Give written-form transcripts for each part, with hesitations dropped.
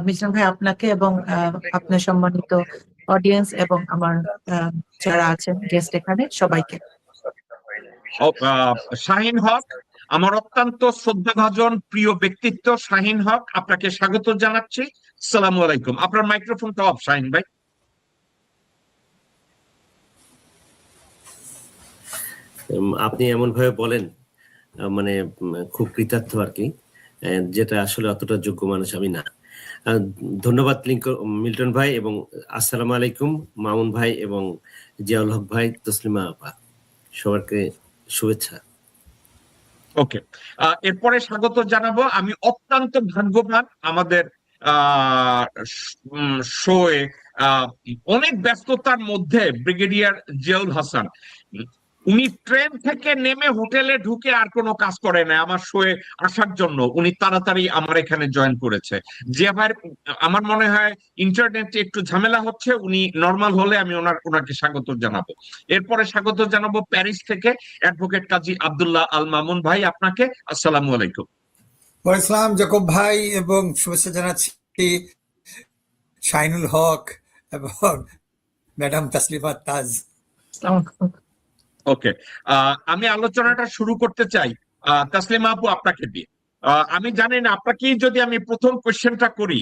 মিজান ভাই, আপনাকে এবং আপনার সম্মানিত অডিয়েন্স এবং আমার যারা আছেন গেস্ট এখানে সবাইকে। শাহিন হক, আমার অত্যন্ত শ্রদ্ধাভাজন প্রিয় ব্যক্তিত্ব শাহিন হক, আপনাকে স্বাগত জানাচ্ছি। আসসালামু আলাইকুম। আপনার মাইক্রোফোনটা অফ শাহিন ভাই। আপনি এমন ভাবে বলেন, মানে খুব কৃতার্থ আর কি, যেটা আসলে অতটা যোগ্য মানুষ আমি না। ধন্যবাদ মিল্টন ভাই, এবং আসসালামু আলাইকুম মামুন ভাই এবং জিয়াউল হক ভাই, তসলিমা আপা, সবাইকে শুভেচ্ছা। ওকে, এরপরে স্বাগত জানাবো। আমি অত্যন্ত ভাগ্যবান, আমাদের শোয়ে অনেক ব্যস্ততার মধ্যে ব্রিগেডিয়ার জিয়াউল হাসান, উনি ট্রেন থেকে নেমে হোটেলে ঢুকে আর কোনো কাজ করে না আমার শোয়ে আসার জন্য। উনি তাড়াতাড়ি আমার এখানে জয়েন করেছে। জিয়া ভাই, আমার মনে হয় ইন্টারনেটে একটু ঝামেলা হচ্ছে, উনি নর্মাল হলে আমি ওনাকে স্বাগত জানাবো। এরপরে স্বাগত জানাবো প্যারিস থেকে অ্যাডভোকেট কাজী আব্দুল্লাহ আল মামুন ভাই, আপনাকে। আসসালামু আলাইকুম। ওয়ালাইকুম আসসালাম জাকব ভাই, এবং শুভেচ্ছা জানাচ্ছি শাহিনুল হক এবং ম্যাডাম তাসলিমা তাজ। ওকে, আমি আলোচনাটা শুরু করতে চাই তাসলিমা আপু আপনাকে দিয়ে। আমি জানি না আপনাকে যদি আমি প্রথম কোশ্চেনটা করি,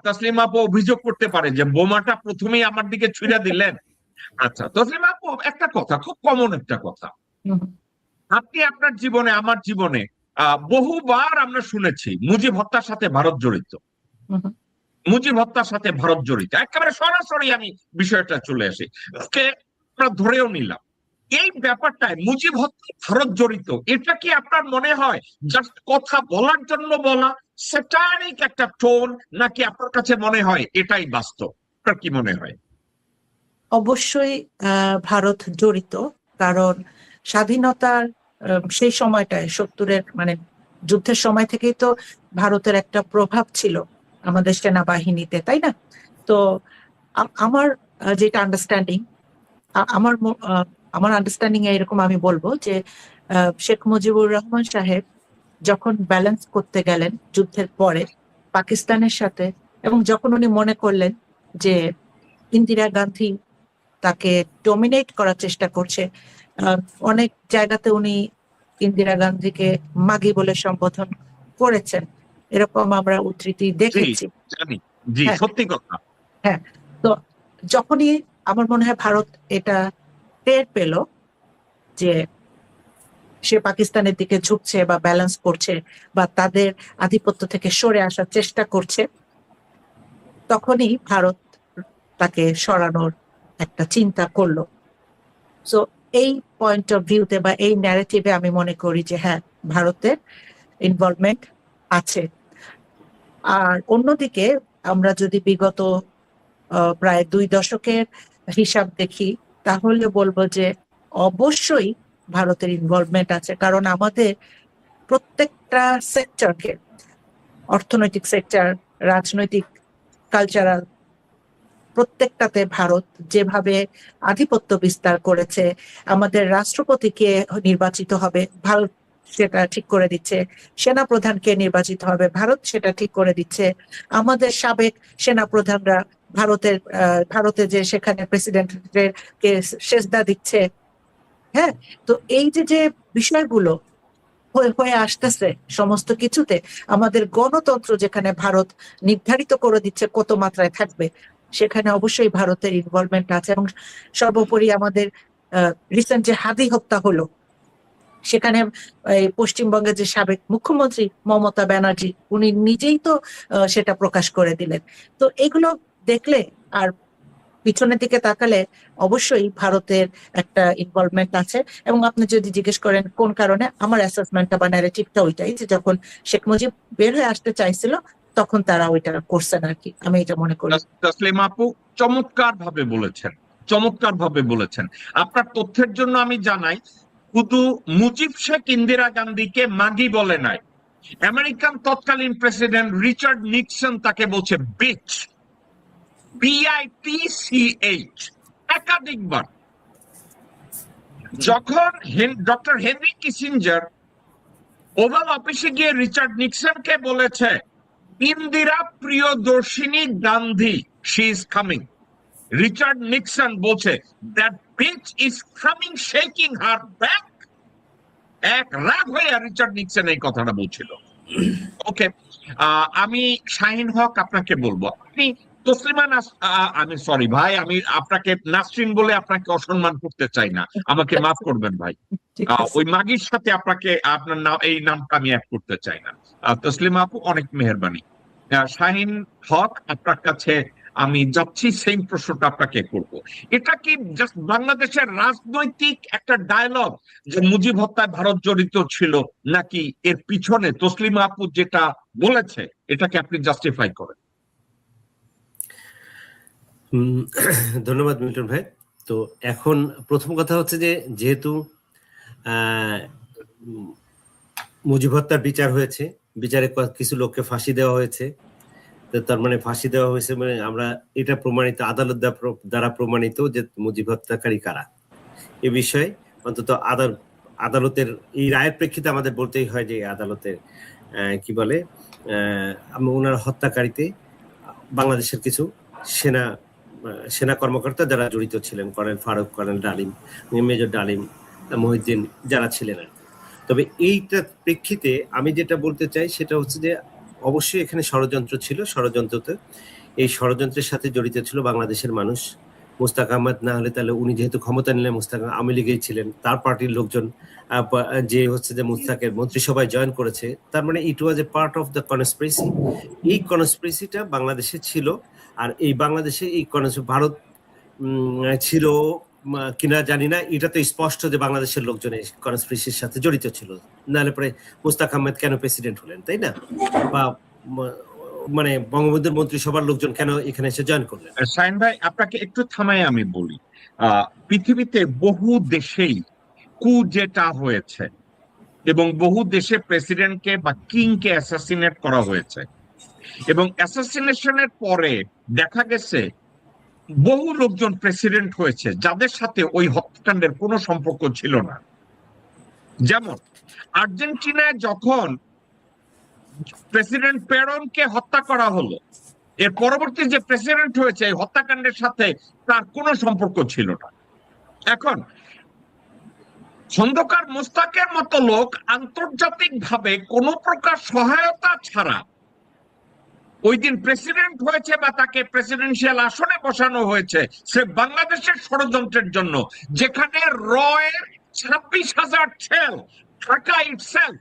তাসলিমা আপু অভিযোগ করতে পারে যে বোমাটা প্রথমেই আমার দিকে ছুঁড়ে দিলেন। আচ্ছা তাসলিমা আপু, একটা কথা, খুব কমন একটা কথা, আপনি আপনার জীবনে, আমার জীবনে বহুবার আমরা শুনেছি মুজিব হত্যার সাথে ভারত জড়িত, মুজিব হত্যার সাথে ভারত জড়িত। একেবারে সরাসরি আমি বিষয়টা চলে আসি, ওকে আমরা ধরেও নিলাম এই ব্যাপারটায় মুজিব হত্যা ভারত জড়িত। এটা কি আপনার মনে হয় জাস্ট কথা বলার জন্য বলা, স্যাটারিক একটা টোন, নাকি আপনার কাছে মনে হয় এটাই বাস্তব? আপনার কি মনে হয়? অবশ্যই ভারত জড়িত, কারণ স্বাধীনতার সেই সময়টায় 70-এর মানে যুদ্ধের সময় থেকেই তো ভারতের একটা প্রভাব ছিল আমাদের সেনাবাহিনীতে, তাই না? তো আমার যেটা আন্ডারস্ট্যান্ডিং, আমার আমার আন্ডারস্ট্যান্ডিং এরকম আমি বলবো যে শেখ মুজিবুর রহমান সাহেব যখন ব্যালেন্স করতে গেলেন যুদ্ধের পরে পাকিস্তানের সাথে, এবং যখন উনি মনে করলেন যে ইন্দিরা গান্ধী তাকে ডমিনেট করার চেষ্টা করছে, অনেক জায়গাতে উনি ইন্দিরা গান্ধীকে মাগি বলে সম্বোধন করেছেন, এরকম আমরা উদ্ধৃতি দেখেছি। সত্যি কথা। হ্যাঁ, তো যখনই আমার মনে হয় ভারত এটা টের পেল যে সে পাকিস্তানের দিকে ঝুঁকছে বা ব্যালেন্স করছে বা তাদের আধিপত্য থেকে সরে আসার চেষ্টা করছে, তখনই ভারত তাকে সরানোর একটা চিন্তা করলো। সো এই পয়েন্ট অফ ভিউতে বা এই ন্যারেটিভে আমি মনে করি যে হ্যাঁ, ভারতের ইনভলভমেন্ট আছে। আর অন্যদিকে আমরা যদি বিগত প্রায় 2 দশকের হিসাব দেখি, তাহলে বলবো যে অবশ্যই ভারতের ইনভলভমেন্ট আছে, কারণ আমাদের প্রত্যেকটা সেক্টরকে, অর্থনৈতিক সেক্টর, রাজনৈতিক, কালচারাল, প্রত্যেকটাতে ভারত যেভাবে আধিপত্য বিস্তার করেছে, আমাদের রাষ্ট্রপতিকে নির্বাচিত হবে ভারত সেটা ঠিক করে দিচ্ছে, সেনা প্রধানকে নির্বাচিত হবে ভারত সেটা ঠিক করে দিচ্ছে, আমাদের সাবেক সেনা প্রধানরা ভারতে যে সেখানে প্রেসিডেন্টের কে সেজদা দিচ্ছে। হ্যাঁ, তো এই যে বিষয়গুলো হয়ে আসতেছে সমস্ত কিছুতে, আমাদের গণতন্ত্র যেখানে ভারত নির্ধারিত করে দিচ্ছে কত মাত্রায় থাকবে, সেখানে অবশ্যই ভারতের ইনভলভমেন্ট আছে। এবং সর্বোপরি আমাদের রিসেন্ট যে হাদি হত্যা হলো, সেখানে পশ্চিমবঙ্গের যে সাবেক মুখ্যমন্ত্রী মমতা ব্যানার্জি, উনি নিজেই তো সেটা প্রকাশ করে দিলেন। তো এগুলো দেখলে আর পিছনের দিকে তাকালে অবশ্যই ভারতের একটা ইনভলভমেন্ট আছে। এবং আপনি যদি জিজ্ঞেস করেন কোন কারণে, আমার অ্যাসেসমেন্টটা বা ন্যারেটিভটা ওইটাই, যে যখন শেখ মুজিব বের হয়ে আসতে চাইছিল তখন তারা ওইটা করছেন আর কি, আমি এটা মনে করি। তাসলিমা আপু চমৎকার ভাবে বলেছেন, চমৎকার ভাবে বলেছেন। আপনার তথ্যের জন্য আমি জানাই, শুধু মুজিব শেখ ইন্দিরা গান্ধীকে মাগি বলে নাই, আমেরিকান তৎকালীন প্রেসিডেন্ট রিচার্ড নিক্সন তাকে বলছে বিচ, BITCH, একাধিকবার। যখন ডক্টর হেনরি কিসিঞ্জার ওভাল অফিসে গিয়ে রিচার্ড নিক্সনকে বলেছে Indira Priyadarshini Gandhi, she is coming. Richard Nixon বলছে that bitch is coming shaking her back. এক রাগ হয়ে রিচার্ড নিক্সন এই কথাটা বলছিল। ওকে, আমি শাহিন হক আপনাকে বলবো, আপনি তসলিমা আমি সরি ভাই, আমি আপনাকে নাসরিন বলে আপনাকে অসম্মান করতে চাই না, আমাকে মাফ করবেন ভাই। ঠিক আছে। ওই মাগির সাথে আপনাকে আপনার নাম, এই নামটা আমি অ্যাড করতে চাই না। তসলিমা আপু অনেক মেহেরবানি। শাহিন হক, আপনার কাছে আমি যাচ্ছি, সেম প্রশ্নটা আপনাকে করব। এটা কি জাস্ট বাংলাদেশের রাজনৈতিক একটা ডায়লগ যে মুজিব হত্যায় ভারত জড়িত ছিল, নাকি এর পিছনে তসলিমা আপু যেটা বলেছে এটাকে আপনি জাস্টিফাই করেন? ধন্যবাদ মিল্টন ভাই। তো এখন প্রথম কথা হচ্ছে যে যেহেতু মুজিব হত্যার বিচার হয়েছে, বিচারে কিছু লোককে ফাঁসি দেওয়া হয়েছে, তার মানে ফাঁসি দেওয়া হয়েছে মানে আমরা এটা প্রমাণিত, আদালত দ্বারা প্রমাণিত যে মুজিব হত্যাকারী কারা। এ বিষয়ে অন্তত আদালতের এই রায়ের প্রেক্ষিতে আমাদের বলতেই হয় যে আদালতের কি বলে ওনার হত্যাকারীতে বাংলাদেশের কিছু সেনা কর্মকর্তা যারা জড়িত ছিলেন, কর্নেল ফারুক, কর্নেল ডালিম, মেজর ডালিম, মহিউদ্দিন যারা ছিলেন আর কি। তবে এইটার প্রেক্ষিতে আমি যেটা বলতে চাই সেটা হচ্ছে যে অবশ্যই এখানে ষড়যন্ত্র ছিল। ষড়যন্ত্রতে এই ষড়যন্ত্রের সাথে জড়িত ছিল বাংলাদেশের মানুষ। মুস্তাক আহমেদ না হলে তাহলে উনি যেহেতু ক্ষমতা নিলেন, মুস্তাক আওয়ামী লীগেই ছিলেন, তার পার্টির লোকজন যে হচ্ছে যে মুস্তাকের মন্ত্রিসভায় জয়েন করেছে, তার মানে ইট ওয়াজ এ পার্ট অফ দ্য কনস্পিরেসি। এই কনস্পিরেসিটা বাংলাদেশে ছিল। আর এই বাংলাদেশে এই ভারত ছিল কিনা জানি না, এটা তো স্পষ্ট যে বাংলাদেশের লোকজন এই কনস্পিরেসির সাথে জড়িত ছিল, নাহলে পরে মুস্তাক আহমেদ কেন প্রেসিডেন্ট হলেন, তাই না? বা মানে বঙ্গবন্ধুর মন্ত্রিসভার লোকজন কেন এখানে এসে জয়েন করলেন? শাহিন ভাই, আপনাকে একটু থামাই আমি বলি, পৃথিবীতে বহু দেশেই কু যেটা হয়েছে এবং বহু দেশে প্রেসিডেন্টকে বা কিংকে অ্যাসাসিনেট করা হয়েছে, এবং অ্যাসাসিনেশনের পরে দেখা গেছে বহু লোকজন প্রেসিডেন্ট হয়েছে যাদের সাথে ওই হত্যাকাণ্ডের কোনো সম্পর্ক ছিল না। যেমন আর্জেন্টিনায় যখন প্রেসিডেন্ট পেরনকে হত্যা করা হলো, এর পরবর্তী যে প্রেসিডেন্ট হয়েছে এই হত্যাকাণ্ডের সাথে তার কোনো সম্পর্ক ছিল না। এখন খন্দকার মোস্তাকের মতো লোক আন্তর্জাতিকভাবে কোনো প্রকার সহায়তা ছাড়া ওই দিন প্রেসিডেন্ট হয়েছে বা তাকে প্রেসিডেন্সিয়াল আসনে বসানো হয়েছে সে বাংলাদেশের ষড়যন্ত্রের জন্য, যেখানে রয়ের 26,000 সেল ঢাকা ইটসেলফ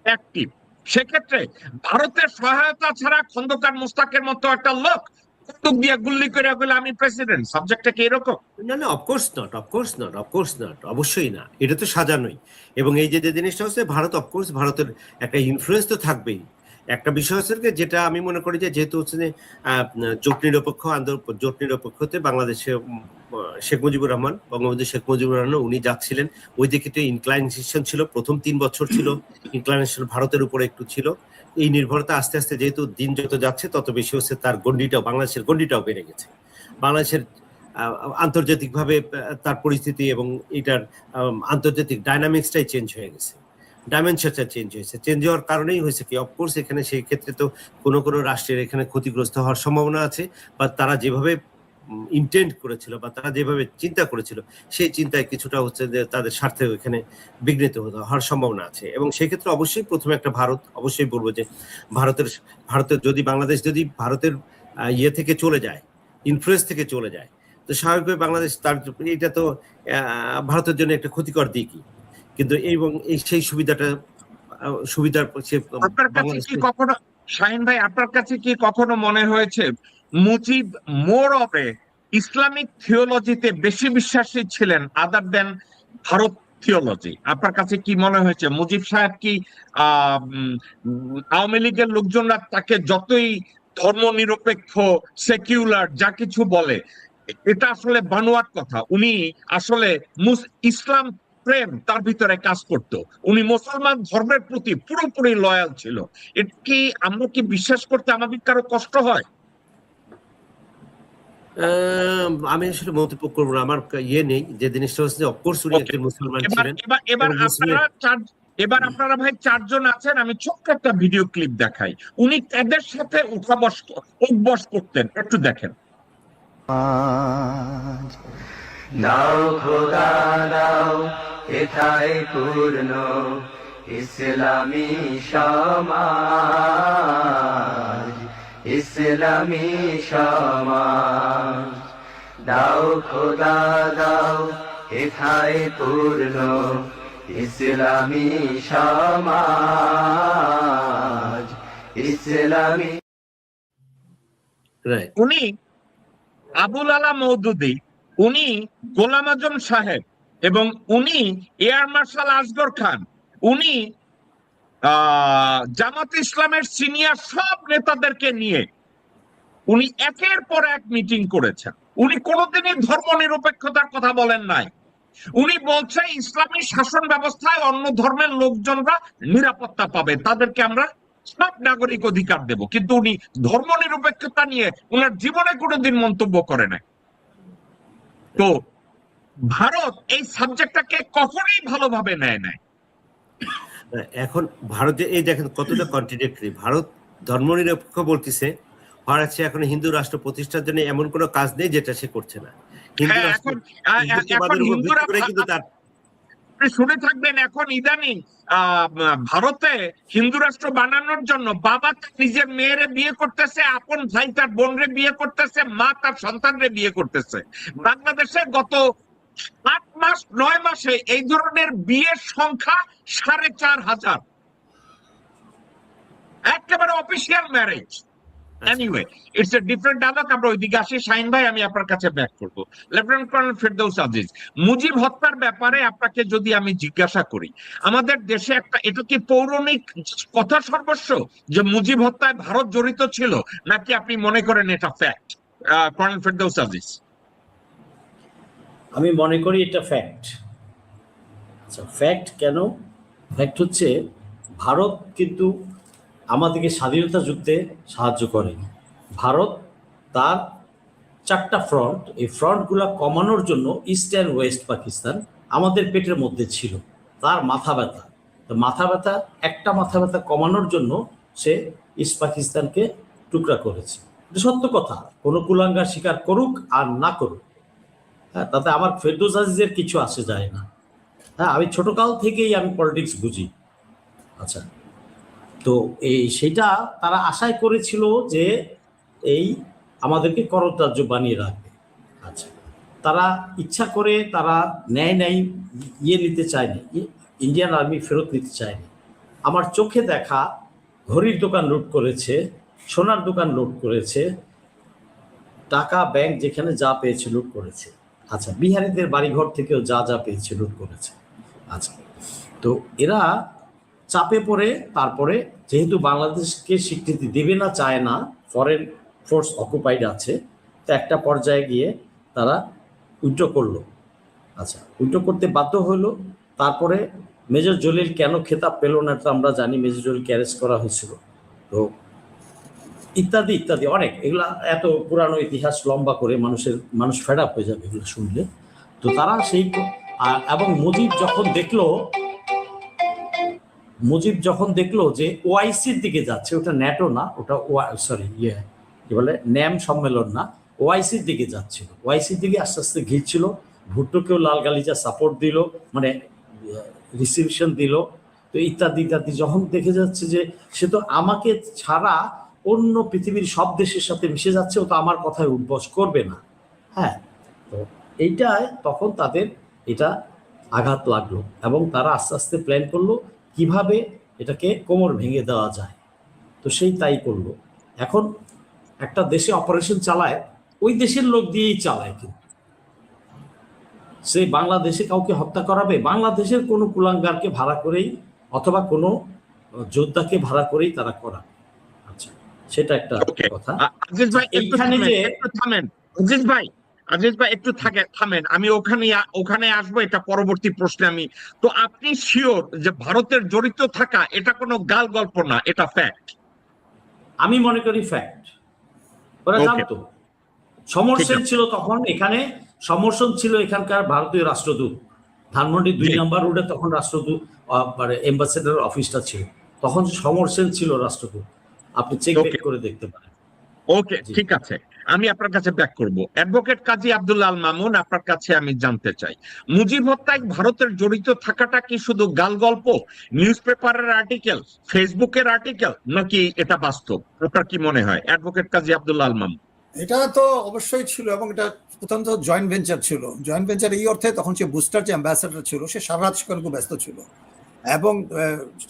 অ্যাক্টিভ। সেক্ষেত্রে ভারতের সহায়তা ছাড়া খন্দকার মোস্তাকের মতো একটা লোক বন্দুক দিয়ে গুল্লি করে বলে আমি প্রেসিডেন্ট, সাবজেক্টটা কি এরকম? না না, of course not, of course not, of course not, অবশ্যই না, এটা তো সাজানোই। এবং এই যে জিনিসটা হচ্ছে ভারত, অফকোর্স ভারতের একটা ইনফ্লুয়েন্স তো থাকবেই। একটা বিষয় হচ্ছে যেটা আমি মনে করি যে যেহেতু হচ্ছে যে জোট নিরপেক্ষতে বাংলাদেশে শেখ মুজিবুর রহমান, বঙ্গবন্ধু শেখ মুজিবুর রহমান উনি যাচ্ছিলেন, ওই দিকে একটু ইনক্লাইনেশন ছিল, প্রথম 3 বছর ছিল ইনক্লাইনেশন ভারতের উপরে একটু ছিল। এই নির্ভরতা আস্তে আস্তে যেহেতু দিন যত যাচ্ছে তত বেশি হচ্ছে তার গণ্ডিটাও, বাংলাদেশের গণ্ডিটাও বেড়ে গেছে। বাংলাদেশের আন্তর্জাতিকভাবে তার পরিস্থিতি এবং এটার আন্তর্জাতিক ডাইনামিক্সটাই চেঞ্জ হয়ে গেছে, ডাইমেনশনটা চেঞ্জ হয়েছে। চেঞ্জ হওয়ার কারণেই হয়েছে কি, অফকোর্স এখানে সেই ক্ষেত্রে তো কোনো কোনো রাষ্ট্রের এখানে ক্ষতিগ্রস্ত হওয়ার সম্ভাবনা আছে, বা তারা যেভাবে ইন্টেন্ট করেছিল বা তারা যেভাবে চিন্তা করেছিল সেই চিন্তায় কিছুটা হচ্ছে যে তাদের স্বার্থে এখানে বিঘ্নিত হওয়ার সম্ভাবনা আছে। এবং সেক্ষেত্রে অবশ্যই প্রথমে একটা ভারত, অবশ্যই বলবো যে ভারতের যদি বাংলাদেশ যদি ভারতের ইয়ে থেকে চলে যায়, ইনফ্লুয়েন্স থেকে চলে যায়, তো স্বাভাবিকভাবে বাংলাদেশ তার এটা তো ভারতের জন্য একটা ক্ষতিকর দিকই। কিন্তু এবং এই সেই সুবিধার আপনার কাছে কি কখনো, শাহিন ভাই, আপনার কাছে কি কখনো মনে হয়েছে Mujib more of a Islamic থিওলজিতে বেশি বিশ্বাসী ছিলেন আদার দেন ভারত থিওলজি? আপনার কাছে কি মনে হয়েছে মুজিব সাহেব কি আওয়ামী লীগের লোকজনরা তাকে যতই ধর্মনিরপেক্ষ, সেকুলার যা কিছু বলে, এটা আসলে বানোয়াট কথা, উনি আসলে ইসলাম প্রেম তার ভিতরে কাজ করত, উনি মুসলমান ধর্মের প্রতি পুরোপুরি লয়াল ছিল, এটা কি আমরা কি বিশ্বাস করতে আমাদের কারো কষ্ট হয়? আমি আসলে মন্তব্য করবো না, আমার ইয়ে নেই। যে জিনিসটা হচ্ছে যে অফকোর্স উনি একজন মুসলমান ছিলেন। এবার আপনারা এবার আপনারা ভাই 4 জন আছেন, আমি ছোট্ট একটা ভিডিও ক্লিপ দেখাই। উনি এদের সাথে উঠবস করতেন, একটু দেখেন। দাও খোদা দাও এথায় পূর্ণ ইসলামী সমাজ, ইসলামী সমাজ। দাও খোদা দাও এথায় পূর্ণ ইসলামী সমাজ, ইসলামী। রাইট। উনি আবুল আলা মওদুদী, উনি গোলাম আজম সাহেব, এবং উনি এয়ার মার্শাল আসগর খান, উনি জামাত ইসলামের সিনিয়র সব নেতাদেরকে নিয়ে উনি একের পর এক মিটিং করেছেন। উনি কোনোদিনই ধর্ম নিরপেক্ষতার কথা বলেন নাই। উনি বলছে ইসলামী শাসন ব্যবস্থায় অন্য ধর্মের লোকজনরা নিরাপত্তা পাবে, তাদেরকে আমরা সব নাগরিক অধিকার দেব, কিন্তু উনি ধর্ম নিরপেক্ষতা নিয়ে ওনার জীবনে কোনোদিন মন্তব্য করে নাই। তো ভারত এই সাবজেক্টটাকে কখনোই ভালোভাবে নেয় নাই। এখন ভারতে এই দেখেন কতটা কন্ট্রাডিক্টরি। ভারত ধর্মনিরপেক্ষ বলতেছে, ভারত সে এখন হিন্দু রাষ্ট্র প্রতিষ্ঠার জন্য এমন কোনো কাজ নেই যেটা সে করছে না। হিন্দু হ্যাঁ, রাষ্ট্র এখন হিন্দুরা, কিন্তু তার শুনে থাকবেন, এখন ইদানিং ভারতে হিন্দু রাষ্ট্র বানানোর জন্য বাবা তার নিজের মেয়েরে বিয়ে করতেছে, আপন ভাই তার বোনরে বিয়ে করতেছে, মা তার সন্তানরে বিয়ে করতেছে। বাংলাদেশে গত 8 মাস 9 মাসে এই ধরনের বিয়ের সংখ্যা 4,500, একেবারে official marriage. Anyway, it's a different dialogue. আমরা ওইদিকে আসি। শাহিন ভাই, আমি আপনার কাছে ব্যাক করবো। লেফটেন্যান্ট কর্নেল ফেরদৌস আজিজ, মুজিব হত্যার ব্যাপারে আপনাকে যদি আমি জিজ্ঞাসা করি, আমাদের দেশে একটা, এটা কি পৌরাণিক কথা সর্বস্ব যে মুজিব হত্যায় ভারত জড়িত ছিল, নাকি আপনি মনে করেন এটা ফ্যাক্ট? কর্নেল ফেরদৌস আজিজ। আমি মনে করি এটা ফ্যাক্ট। আচ্ছা, ফ্যাক্ট কেন? ফ্যাক্ট হচ্ছে ভারত কিন্তু আমাদেরকে স্বাধীনতা যুদ্ধে সাহায্য করেনি। ভারত তার 4টা ফ্রন্ট, এই ফ্রন্টগুলো কমানোর জন্য ইস্ট অ্যান্ড ওয়েস্ট পাকিস্তান আমাদের পেটের মধ্যে ছিল। তার মাথা ব্যথা, তো মাথা ব্যথা, একটা মাথা ব্যথা কমানোর জন্য সে ইস্ট পাকিস্তানকে টুকরা করেছে। এটা সত্য কথা, কোনো কুলাঙ্গার স্বীকার করুক আর না করুক, হ্যাঁ, তাতে আমার ফেরদৌস আজিজের কিছু আসে যায় না। হ্যাঁ, আমি ছোটকাল থেকেই আমি পলিটিক্স বুঝি। আচ্ছা, তো সেটা তারা আশায় করেছিল যে এই আমাদেরকে কররাজ্য বানিয়ে রাখবে। আচ্ছা, তারা ইচ্ছা করে তারা ন্যায় নিতে চায়নি, ইন্ডিয়ান আর্মি ফেরত নিতে চায়নি। আমার চোখে দেখা ঘড়ির দোকান লুট করেছে, সোনার দোকান লুট করেছে, টাকা ব্যাংক যেখানে যা পেয়েছে লুট করেছে। আচ্ছা, বিহারিদের বাড়িঘর থেকেও যা যা পেয়েছে লুট করেছে। আচ্ছা, তো এরা চাপে পড়ে তারপরে যেহেতু বাংলাদেশকে স্বীকৃতি দেবে না, চায় না, ফরেন ফোর্স অকুপাইড আছে, তো একটা পর্যায়ে গিয়ে তারা উইথড্র করলো। আচ্ছা, উইথড্র করতে বাধ্য হলো। তারপরে মেজর জলিল কেন খেতাব পেল না তো আমরা জানি, মেজর জলিলকে অ্যারেস্ট করা হয়েছিল, তো ইত্যাদি ইত্যাদি অনেক, এগুলা এত পুরানো ইতিহাস লম্বা করে মানুষ ফেড আপ হয়ে যাবে এগুলো শুনলে। তো তারা সেই, এবং মুজিব যখন দেখলো যে ওআইসির দিকে যাচ্ছে, ওটা ন্যাটো না, ওটা কি বলে, ন্যাম সম্মেলন না, ওআইসির দিকে যাচ্ছিল, ওআইসির দিকে আস্তে আস্তে ঘিরছিল। ভুট্টোকেও লাল গালিচা সাপোর্ট দিল, মানে রিসিপশন দিল, তো ইত্যাদি ইত্যাদি। যখন দেখে যাচ্ছে যে সে তো আমাকে ছাড়া অন্য পৃথিবীর সব দেশের সাথে মিশে যাচ্ছে, ও তো আমার কথায় উঠবস করবে না। হ্যাঁ, তো এইটাই তখন তাদের এটা আঘাত লাগলো, এবং তারা আস্তে আস্তে প্ল্যান করলো কিভাবে এটাকে কোমর ভেঙে দেওয়া যায়। তো সেই তাই করলো। এখন একটা দেশে অপারেশন চালায়, ওই দেশের লোক দিয়েই চালায়, কিন্তু সেই বাংলাদেশে কাউকে হত্যা করাবে? বাংলাদেশের কোনো কুলাঙ্গারকে ভাড়া করেই অথবা কোনো যোদ্ধাকে ভাড়া করেই তারা করাবে। আচ্ছা, সেটা একটা কথা। আজিজ ভাই এইখানে যে থামেন, আজিজ ভাই একটু থামেন, আমি ওখানে আসবো, এটা পরবর্তী প্রশ্নে। আমি তো, আপনি শিওর যে ভারতের জড়িত থাকা এটা কোনো গাল গল্প না, এটা ফ্যাক্ট? আমি মনে করি ফ্যাক্ট। ওরা জানতো, সমর্থন ছিল তখন, এখানে সমর্থন ছিল এখানকার ভারতীয় রাষ্ট্রদূত, ধানমন্ডি 2 জি। নাম্বার রোডে তখন রাষ্ট্রদূত মানে এম্বাসেডার অফিসটা ছিল, তখন সমর সেন ছিল রাষ্ট্রদূত, আপনি চেক ব্যাক ওকে করে দেখতে পারেন। ওকে, জি। ঠিক আছে। আমি আপনার কাছে ব্যাক করব। অ্যাডভোকেট কাজী আব্দুল্লাহ আল মামুন, আপনার কাছে আমি জানতে চাই, মুজিব হত্যায় ভারতের জড়িত থাকাটা কি শুধু গাল গল্প, নিউজ পেপারের আর্টিকেল, ফেসবুকের আর্টিকেল, নাকি এটা বাস্তব? আপনার কি মনে হয় অ্যাডভোকেট কাজী আব্দুল্লাহ আল মামুন? এটা তো অবশ্যই ছিল, এবং এটা প্রথমত জয়েন্ট ভেঞ্চার ছিল। জয়েন্ট ভেঞ্চার এই অর্থে, তখন সে বুস্টার যে অ্যাম্বাসেডার ছিল সে সারা রাত সেখানে খুব ব্যস্ত ছিল, এবং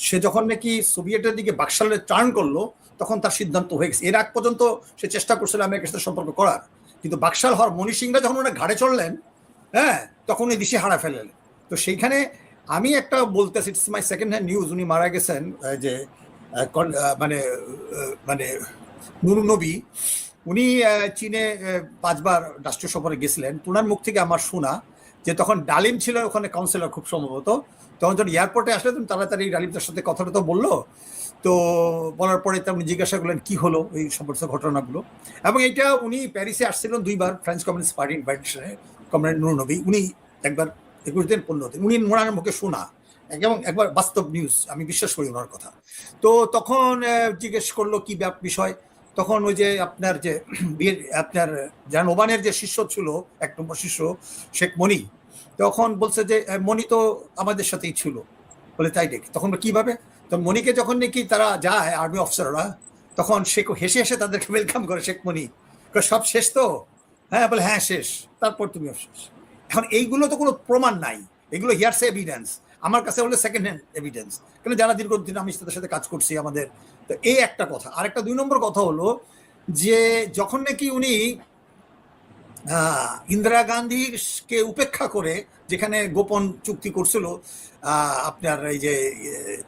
সে যখন নাকি সোভিয়েটের দিকে বাকশালে টার্ন করলো তখন তার সিদ্ধান্ত হয়ে গেছে। এর আগ পর্যন্ত সে চেষ্টা করছিল আমেরিকার সাথে সম্পর্ক করার, কিন্তু বাকশাল হওয়ার মণি সিংরা যখন ওনার ঘাড়ে চড়লেন, হ্যাঁ, তখন এই দিশে হারা ফেলেন। তো সেইখানে আমি একটা বলতেছি, it's my second hand news, উনি মারা গেছেন যে মানে মানে নুরুন নবী, উনি চীনে 5 বার রাষ্ট্রীয় সফরে গেছিলেন। ওনার মুখ থেকে আমার শোনা যে তখন ডালিম ছিল ওখানে কাউন্সিলর খুব সম্ভবত, তখন যখন এয়ারপোর্টে আসলে তুমি তাড়াতাড়ি ডালিমটার সাথে কথাটা তো বললো। তো বলার পরে উনি জিজ্ঞাসা করলেন কি হলো এই সমস্ত ঘটনাগুলো, এবং এটা উনি প্যারিসে আসছিলেন 2 বার French communist party ইনভাইটেশনে, comrade Nurun নবী। উনি একবার 21 দিন 15 দিন, উনি ওনার মুখে শোনা এবং একবার বাস্তব নিউজ, আমি বিশ্বাস করি ওনার কথা। তো তখন জিজ্ঞেস করলো কি বিষয়, তখন ওই যে আপনার যে আপনার যান ওবানের যে শিষ্য ছিল, 1 নম্বর শিষ্য শেখ মনি, তখন বলছে যে মনি তো আমাদের সাথেই ছিল। বলে তাই দেখি, তখন কিভাবে? তো মনিকে যখন নাকি তারা যায় আর্মি অফিসাররা, তখন শেখ হেসে হেসে তাদেরকে ওয়েলকাম করে শেখ মনি, সব শেষ তো? হ্যাঁ, বলে হ্যাঁ শেষ, তারপর তুমি শেষ। এখন এইগুলো তো কোনো প্রমাণ নাই, এগুলো হিয়ারসে এভিডেন্স, আমার কাছে হলো সেকেন্ড হ্যান্ড এভিডেন্স, কেন যারা দীর্ঘদিন আমি তাদের সাথে কাজ করছি আমাদের। তো এই একটা কথা। আরেকটা 2 নম্বর কথা হলো যে যখন নাকি উনি ইন্দিরা গান্ধীকে উপেক্ষা করে যেখানে গোপন চুক্তি করছিল আপনার এই যে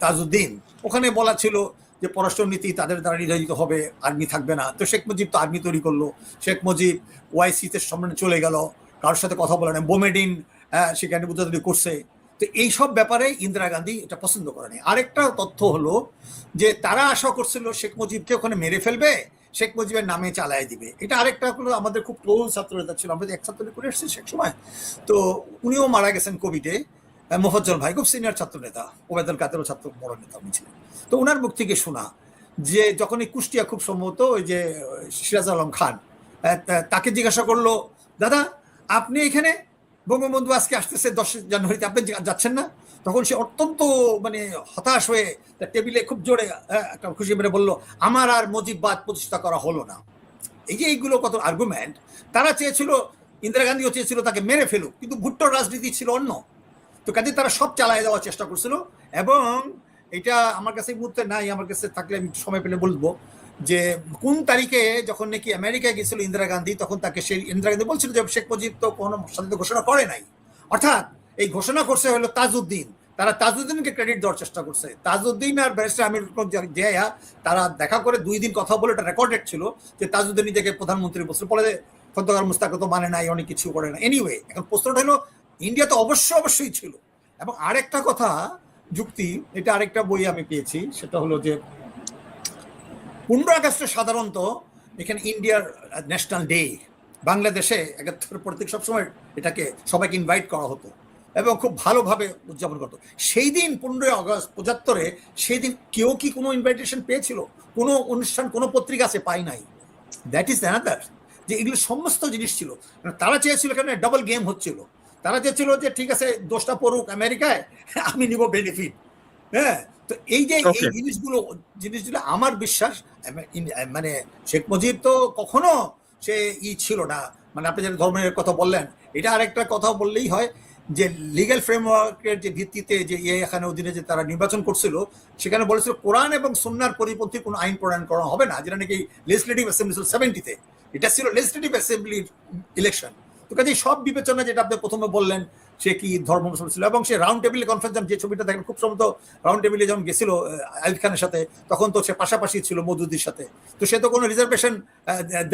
তাজউদ্দিন, ওখানে বলা ছিল যে পররাষ্ট্রনীতি তাদের দ্বারা নির্ধারিত হবে, আর্মি থাকবে না। তো শেখ মুজিব তো আর্মি তৈরি করলো, শেখ মুজিব ওআইসিতে সামনে চলে গেল, কারোর সাথে কথা বলে না, বোমেডিন সেখানে বুঝাবুঝি করছে। তো এইসব ব্যাপারে ইন্দিরা গান্ধী এটা পছন্দ করেনি। আরেকটা তথ্য হলো যে তারা আশা করছিল শেখ মুজিবকে ওখানে মেরে ফেলবে, শেখ মুজিবের নামে চালায় দিবে। এটা আরেকটা হলো, আমাদের খুব ক্লোজ ছাত্রনেতা ছিল, আমরা এক ছাত্র করে এসেছি শেখ সময়, তো উনিও মারা গেছেন কোভিডে। মোফাজ্জল ভাই খুব সিনিয়র ছাত্র নেতা, ওবায়দুল কাদেরও ছাত্র বড় নেতা উনি ছিলেন। তো ওনার মুখ থেকে শোনা যে যখন এই কুষ্টিয়া খুব সম্ভবত ওই যে সিরাজ আলম খান তাকে জিজ্ঞাসা করলো, দাদা আপনি এখানে বঙ্গবন্ধু আজকে আসতেছে 10 জানুয়ারিতে, আপনি যাচ্ছেন না? তখন সে অত্যন্ত মানে হতাশ হয়ে তার টেবিলে খুব জোরে একটা খুশি মেরে বললো, আমার আর মুজিববাদ প্রতিষ্ঠা করা হলো না। এই যে এইগুলো কত আর্গুমেন্ট, তারা চেয়েছিল, ইন্দিরা গান্ধীও চেয়েছিল তাকে মেরে ফেলুক, কিন্তু ভুট্টোর রাজনীতি ছিল অন্য। তো কাজে তারা সব চালায় দেওয়ার চেষ্টা করছিল। এবং এটা আমার কাছে এই মুহূর্তে নাই, আমার কাছে থাকলে আমি সময় পেলে বলবো যে কোন তারিখে যখন নাকি আমেরিকায় গেছিল ইন্দিরা গান্ধী, তখন তাকে সেই ইন্দিরা গান্ধী বলছিল যে শেখ মুজিব তো কোনো সাথে ঘোষণা করে নাই, অর্থাৎ এই ঘোষণা করছে হলো তাজউদ্দিন। তারা তাজউদ্দিনকে ক্রেডিট দেওয়ার চেষ্টা করছে। তাজউদ্দিন আর ব্যারিস্টার আমির জিয়া তারা দেখা করে 2 দিন কথা বলে, এটা রেকর্ডেড ছিল যে তাজউদ্দিন নিজেকে প্রধানমন্ত্রী বলছিল, পরে খন্দকার মুস্তাক তো মানে নাই, অনেক কিছু করে না। এনিওয়ে, এখন প্রশ্নটা হলো ইন্ডিয়া তো অবশ্যই ছিল। এবং আরেকটা কথা যুক্তি, এটা আরেকটা বই আমি পেয়েছি, সেটা হলো যে 15 আগস্টে সাধারণত এখানে ইন্ডিয়ার ন্যাশনাল ডে, বাংলাদেশে 71 পর থেকে সবসময় এটাকে সবাইকে ইনভাইট করা হতো এবং খুব ভালোভাবে উদযাপন করতো। সেই দিন 15 আগস্ট 75-এ, সেই দিন কেউ কি কোনো ইনভাইটেশন পেয়েছিল? কোনো অনুষ্ঠান, কোনো পত্রিকা আছে? পাই নাই। দ্যাট ইজ অ্যানাদার, যে এগুলো সমস্ত জিনিস ছিল। তারা চেয়েছিল, কেন ডাবল গেম হচ্ছিল, তারা চেয়েছিল যে ঠিক আছে দোষটা পড়ুক আমেরিকায়, আমি নিব বেনিফিট। হ্যাঁ, তো এই যে এই জিনিসগুলো আমার বিশ্বাস, মানে শেখ মুজিব তো কখনো সে ছিল না, মানে আপনি যে ধর্মের কথা বললেন, এটা আরেকটা কথা বললেই হয় যে লিগ্যাল ফ্রেমওয়ার্কের যে ভিত্তিতে যে এখানে অধীনে যে তারা নির্বাচন করছিল, সেখানে বলেছিল কোরআন এবং সুন্নাহর পরিপন্থী কোনো আইন প্রণয়ন করা হবে না, যেটা নাকি লেজিসলেটিভ অ্যাসেম্বলি 70-তে, এটা ছিল লেজিসলেটিভ অ্যাসেম্বলির ইলেকশন। তো কাজে সব বিবেচনা, যেটা আপনি প্রথমে বললেন সে কি ধর্ম মুসলমান ছিল, এবং সে রাউন্ড টেবিলে কনফারেন্স, যে ছবিটা দেখেন খুব সম্ভবত রাউন্ড টেবিলে যখন গেছিল আইয়ুব খানের সাথে, তখন তো সে পাশাপাশি ছিল মওদুদির সাথে। তো সে তো কোনো রিজার্ভেশন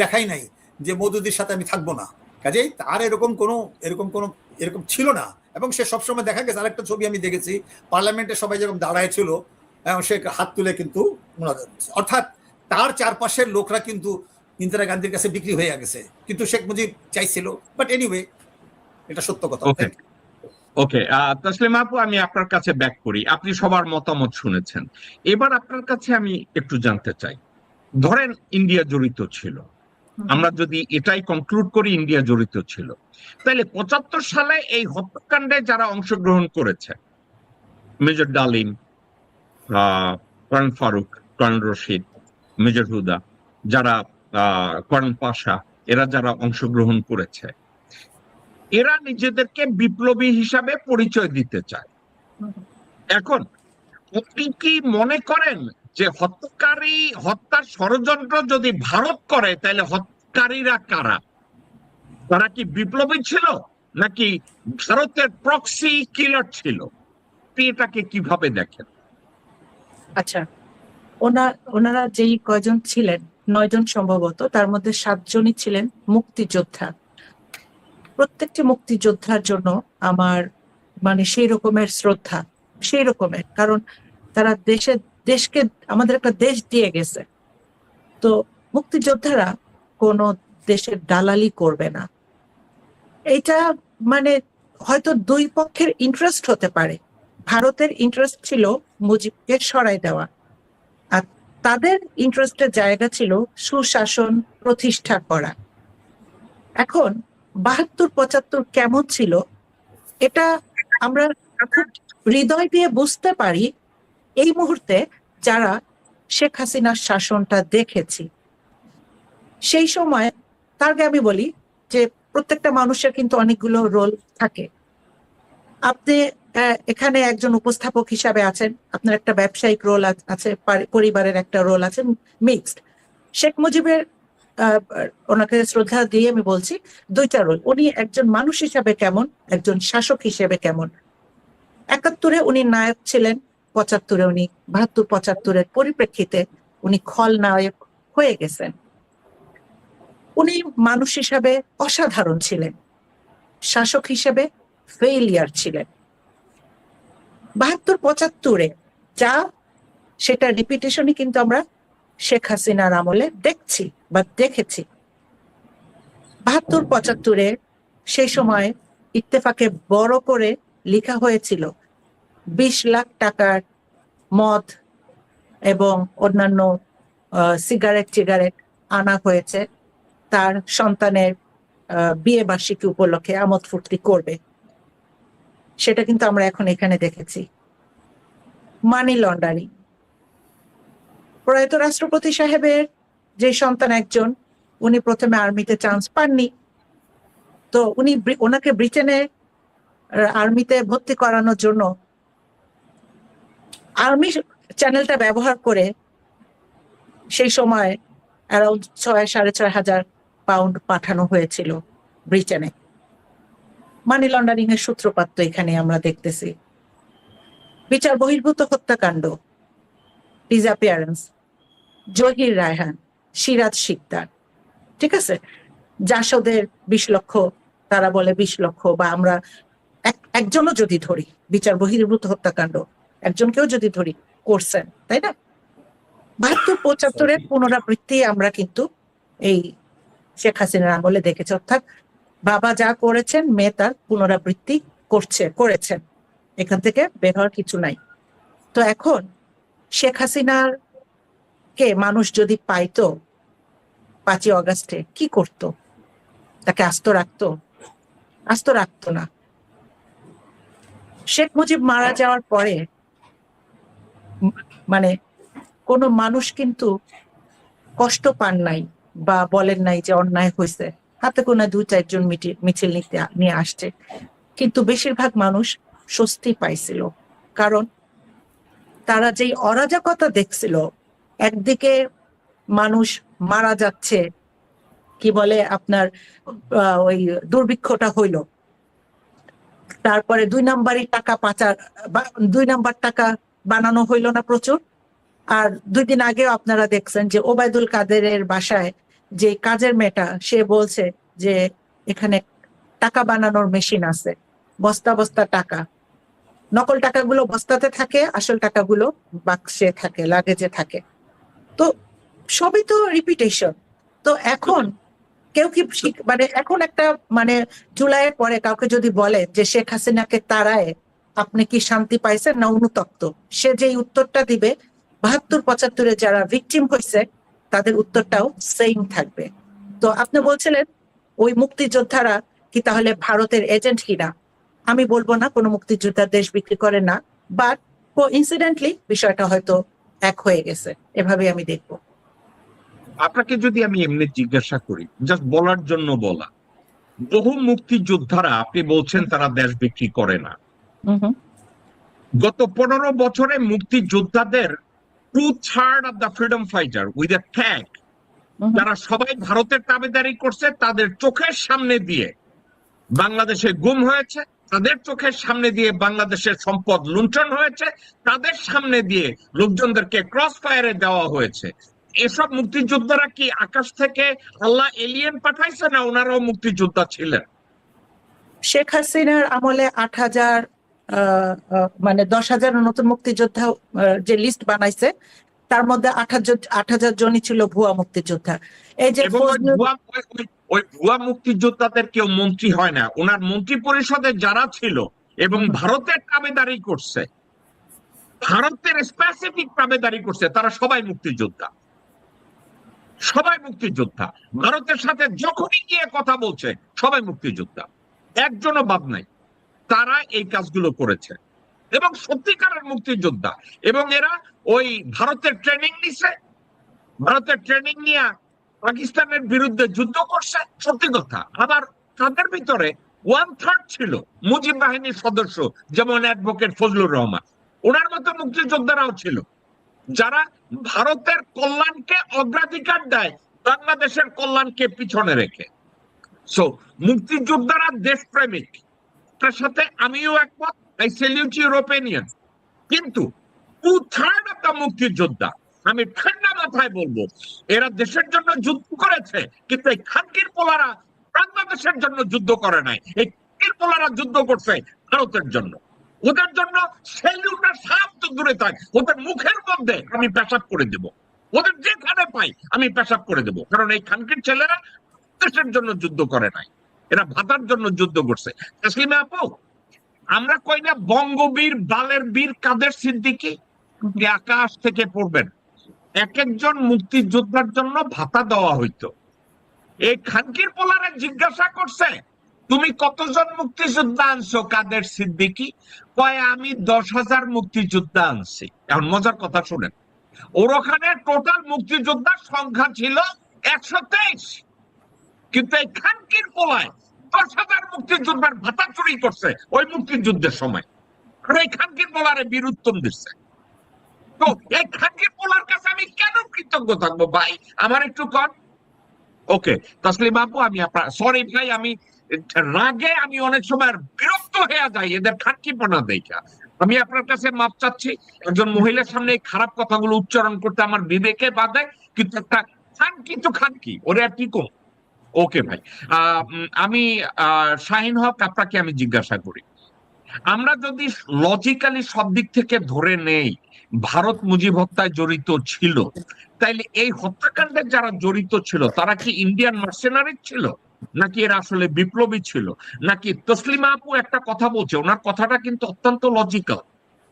দেখাই নাই যে মওদুদির সাথে আমি থাকবো না। কাজেই তার এরকম ছিল না। এবং সে সবসময় দেখা গেছে, আরেকটা ছবি আমি দেখেছি, পার্লামেন্টে সবাই যেরকম দাঁড়ায় ছিল, সে হাত তুলে কিন্তু, অর্থাৎ তার চারপাশের লোকরা কিন্তু ইন্দিরা গান্ধীর কাছে বিক্রি হয়ে গেছে, কিন্তু শেখ মুজিব চাইছিল। বাট এনিওয়ে, এটা সত্য কথা। ওকে, তাসলিমা আপু, আমি আপনার কাছে ব্যাক করি। আপনি সবার মতামত শুনেছেন। এবার আপনার কাছে আমি একটু জানতে চাই, ধরেন ইন্ডিয়া জড়িত ছিল, আমরা যদি এটাই কনক্লুড করি ইন্ডিয়া জড়িত ছিল, তাহলে 75 সালে এই হত্যাকাণ্ডে যারা অংশগ্রহণ করেছে, major Dalim, colonel Faruk, colonel Rashid, major Huda, যারা কর্নেল পাশা, এরা যারা অংশগ্রহণ করেছে, এরা নিজেদেরকে বিপ্লবী হিসাবে পরিচয় দিতে চায়। এখন আপনি কি মনে করেন যে হত্যার ষড়যন্ত্র যদি ভারত করে, তাহলে হত্যাকারীরা কারা? তারা কি বিপ্লবী ছিল নাকি ভারতের প্রক্সি কিলার ছিল? আপনি এটাকে কিভাবে দেখেন? আচ্ছা, ওনারা যেই কয়জন ছিলেন, 9 জন সম্ভবত, তার মধ্যে 7 জনই ছিলেন মুক্তিযোদ্ধা। প্রত্যেকটি মুক্তিযোদ্ধার জন্য আমার মানে সেই রকমের শ্রদ্ধা, সেই রকমের, কারণ তারা দেশকে, আমাদের একটা দেশ দিয়ে গেছে। তো মুক্তিযোদ্ধারা কোনো দেশের দালালি করবে না। এইটা মানে হয়তো দুই পক্ষের ইন্টারেস্ট হতে পারে। ভারতের ইন্টারেস্ট ছিল মুজিবকে সরাই দেওয়া, আর তাদের ইন্টারেস্টের জায়গা ছিল সুশাসন প্রতিষ্ঠা করা। এখন 72-75 কেমন ছিল এটা আমরা খুব হৃদয় দিয়ে বুঝতে পারি এই মুহূর্তে, যারা শেখ হাসিনার শাসনটা দেখেছি। সেই সময় তার আগে আমি বলি যে প্রত্যেকটা মানুষের কিন্তু অনেকগুলো রোল থাকে। আপনি এখানে একজন উপস্থাপক হিসাবে আছেন, আপনার একটা ব্যবসায়িক রোল আছে, পরিবারের একটা রোল আছে, মিক্সড। শেখ মুজিবের ওনাকে শ্রদ্ধা দিয়ে আমি বলছি, 2টা রোল। উনি একজন মানুষ হিসাবে কেমন, একজন শাসক হিসেবে কেমন। 71-এ উনি নায়ক ছিলেন, 75-এ উনি 72-75-এর পরিপ্রেক্ষিতে উনি খলনায়ক হয়ে গেছেন। উনি মানুষ হিসাবে অসাধারণ ছিলেন, শাসক হিসেবে ফেইলিয়ার ছিলেন। 72-75-এ যা, সেটা রিপিটেশনই কিন্তু আমরা শেখ হাসিনার আমলে দেখছি বা দেখেছি। 72-75-এ সেই সময় ইত্তেফাকে বড় করে লেখা হয়েছিল 20 লাখ টাকার মদ এবং অন্যান্য সিগারেট আনা হয়েছে তার সন্তানের বিয়ে বার্ষিকী উপলক্ষে, আমোদ ফুর্তি করবে। সেটা কিন্তু আমরা এখন এখানে দেখেছি। মানি লন্ডারিং, প্রয়াত রাষ্ট্রপতি সাহেবের যে সন্তান একজন, উনি প্রথমে আর্মিতে চান্স পাননি, তো ওনাকে ব্রিটেনের আর্মিতে ভর্তি করানোর জন্য আর্মি চ্যানেলটা ব্যবহার করে সেই সময় অ্যারাউন্ড 6,500 পাউন্ড পাঠানো হয়েছিল ব্রিটেনে। মানি লন্ডারিং এর সূত্রপাত তো এখানে আমরা দেখতেছি। বিচার বহির্ভূত হত্যাকাণ্ড, ডিসঅ্যাপিয়ারেন্স, জহির রায়হান, সিরাজ শিকদার, ঠিক আছে, জাসদের 20 লক্ষ, তারা বলে 20 লক্ষ, বা আমরা একজনও যদি ধরি, বিচার বহির্ভূত হত্যাকাণ্ড একজনকেও যদি ধরি, করছেন, তাই না? 72-75-এর পুনরাবৃত্তি আমরা কিন্তু এই শেখ হাসিনার আমলে দেখেছি। অর্থাৎ বাবা যা করেছেন, মেয়ে তার পুনরাবৃত্তি করেছেন, এখান থেকে বের হওয়ার কিছু নাই। তো এখন শেখ হাসিনার কে মানুষ যদি পাইতো 5ই অগাস্টে, কি করত? তাকে আস্ত রাখতো না। শেখ মুজিব মারা যাওয়ার পরে মানে কোনো মানুষ কিন্তু কষ্ট পান নাই বা বলেন নাই যে অন্যায় হয়েছে। হাতে গোনা 2-4 জন মিছিল নিয়ে আসছে, কিন্তু বেশিরভাগ মানুষ স্বস্তি পাইছিল, কারণ তারা যেই অরাজকতা দেখছিল, একদিকে মানুষ মারা যাচ্ছে, কি বলে আপনার ওই দুর্ভিক্ষটা হইল, তারপরে 2 নাম্বারই টাকা পাচার, 2 নাম্বার টাকা বানানো হইল না প্রচুর। আর 2 দিন আগেও আপনারা দেখছেন যে ওবায়দুল কাদেরের বাসায় যে কাজের মেয়েটা, সে বলছে যে এখানে টাকা বানানোর মেশিন আছে, বস্তা বস্তা টাকা, নকল টাকাগুলো বস্তাতে থাকে, আসল টাকাগুলো বাক্সে থাকে, লাগেজে থাকে। তো সবই তো রিপিটেশন। তো এখন কেউ কি মানে এখন একটা মানে জুলাইয়ের পরে কাউকে যদি বলে যে শেখ হাসিনাকে তাড়ায় আপনি কি শান্তি পাইছেন না অনুতপ্ত, সে যেই উত্তরটা দিবে 72-75-এ যারা ভিকটিম হয়েছে তাদের উত্তরটাও সেম থাকবে। তো আপনি বলছিলেন ওই মুক্তিযোদ্ধারা কি তাহলে ভারতের এজেন্ট কিনা? আমি বলবো না কোনো মুক্তিযোদ্ধা দেশ বিক্রি করে না, বাট কোইন্সিডেন্টলি বিষয়টা হয়তো এক হয়ে গেছে, এভাবে আমি দেখবো। আপনাকে যদি আমি এমনি জিজ্ঞাসা করি, জাস্ট বলার জন্য বলা, বহু মুক্তিযোদ্ধারা আপনি বলছেন তারা দেশ বিক্রি করে না। গত 15 বছরে মুক্তিযোদ্ধাদের 2/3 of the freedom fighter with a tag, যারা সবাই ভারতের তাবেদারি করছে, তাদের চোখের সামনে দিয়ে বাংলাদেশে গুম হয়েছে, তাদের চোখের সামনে দিয়ে বাংলাদেশের সম্পদ লুণ্ঠন হয়েছে, তাদের সামনে দিয়ে লোকজনদেরকে ক্রস ফায়ারে দেওয়া হয়েছে। এসব মুক্তিযোদ্ধারা কি আকাশ থেকে আল্লাহ এলিয়েন পাঠাইছে না ওনারাও মুক্তিযোদ্ধা ছিলেন? শেখ হাসিনার আমলে 8,000 মানে 10,000 নতুন মুক্তিযোদ্ধা যে লিস্ট বানাইছে তার মধ্যে 8,000 জনই ছিল ভুয়া মুক্তিযোদ্ধা। এই যে ওই ভুয়া মুক্তিযোদ্ধাদের কেউ মন্ত্রী হয় না, ওনার মন্ত্রী পরিষদে যারা ছিল এবং ভারতের তাবেদারি করছে, ভারতের স্পেসিফিক তাবেদারি করছে, তারা সবাই মুক্তিযোদ্ধা, সবাই মুক্তিযোদ্ধা। ভারতের সাথে যখনই গিয়ে কথা বলছে সবাই মুক্তিযোদ্ধা, একজনও বাদ নাই। তারা এই কাজগুলো করেছে এবং সত্যিকারের মুক্তিযোদ্ধা। এবং এরা ওই ভারতের ট্রেনিং নিছে, ভারতের ট্রেনিং নিয়ে পাকিস্তানের বিরুদ্ধে যুদ্ধ করছে, সত্যি কথা। আবার তাদের ভিতরে 1/3 ছিল মুজিব বাহিনীর সদস্য, যেমন অ্যাডভোকেট ফজলুর রহমান, ওনার মতো মুক্তিযোদ্ধারাও ছিল যারা ভারতের কল্যাণকে অগ্রাধিকার দেয় বাংলাদেশের কল্যাণকে পিছনে রেখে। সো মুক্তিযোদ্ধারা দেশপ্রেমিক, তার সাথে আমিও একমত, আই স্যালিউট ইউরোপিয়ান। কিন্তু 2/3 অফ দ্য মুক্তিযোদ্ধা, আমি ঠান্ডা মাথায় বলবো, এরা দেশের জন্য যুদ্ধ করেছে, কিন্তু এই খানকির পোলারা বাংলাদেশের জন্য যুদ্ধ করে নাই। এই খানকির পোলারা যুদ্ধ করছে ভারতের জন্য। ওদের জন্য সেলুটার সাপ তো দূরে থাক, ওদের মুখের মধ্যে আমি পেশাব করে দেব, ওদের যেখানে পাই আমি পেশাব করে দেব। কারণ এই খানকির ছেলেরা দেশের জন্য যুদ্ধ করে নাই, এরা ভাতার জন্য যুদ্ধ করছে। তাসলিমা আপু, আমরা কই না বঙ্গবীর, বালের বীর কাদের সিদ্দিকী আকাশ থেকে পড়বেন, এক একজন মুক্তিযোদ্ধার জন্য ভাতা দেওয়া হইতো। এই খানকির পোলারে জিজ্ঞাসা করছে তুমি কতজন মুক্তিযোদ্ধা আনছো কাদের সিদ্দিকী? কয় আমি 10,000 মুক্তিযোদ্ধা আনছি। এখন মজার কথা শুনেন, ওর ওখানে টোটাল মুক্তিযোদ্ধার সংখ্যা ছিল 123, কিন্তু এই খানকির পোলায় 10,000 মুক্তিযোদ্ধার ভাতা চুরি করছে ওই মুক্তিযুদ্ধের সময়, আর এই খানকির পোলারে বীর উত্তম দিচ্ছে। তো এই খানকির পোলার কাছে আমি কেন কৃতজ্ঞ থাকবো ভাই? আমার একটু কর। ওকে তাসলিমা আপু, আমি আপনার সরি ভাই, আমি রাগে আমি অনেক সময় বিরক্ত হয়ে যাই এদের খানকিপনা দেখা। আমি আপনার কাছে মাপ চাচ্ছি, একজন মহিলার সামনে এই খারাপ কথাগুলো উচ্চারণ করতে আমার বিবেকে বাধে, কিন্তু একটা খানকি তো খানকি, ওরে আর কি কম। ওকে ভাই, আমি শাহিন হক, আপনাকে আমি জিজ্ঞাসা করি, আমরা যদি লজিক্যালি সব দিক থেকে ধরে নেই ভারত মুজিব হত্যায় জড়িত ছিল, তাইলে এই হত্যাকাণ্ডে যারা জড়িত ছিল তারা কি ইন্ডিয়ান মার্সেনারি ছিল, নাকি এরা আসলে বিপ্লবী ছিল, নাকি? তসলিমা আপু একটা কথা বলছে, ওনার কথাটা কিন্তু অত্যন্ত লজিক্যাল।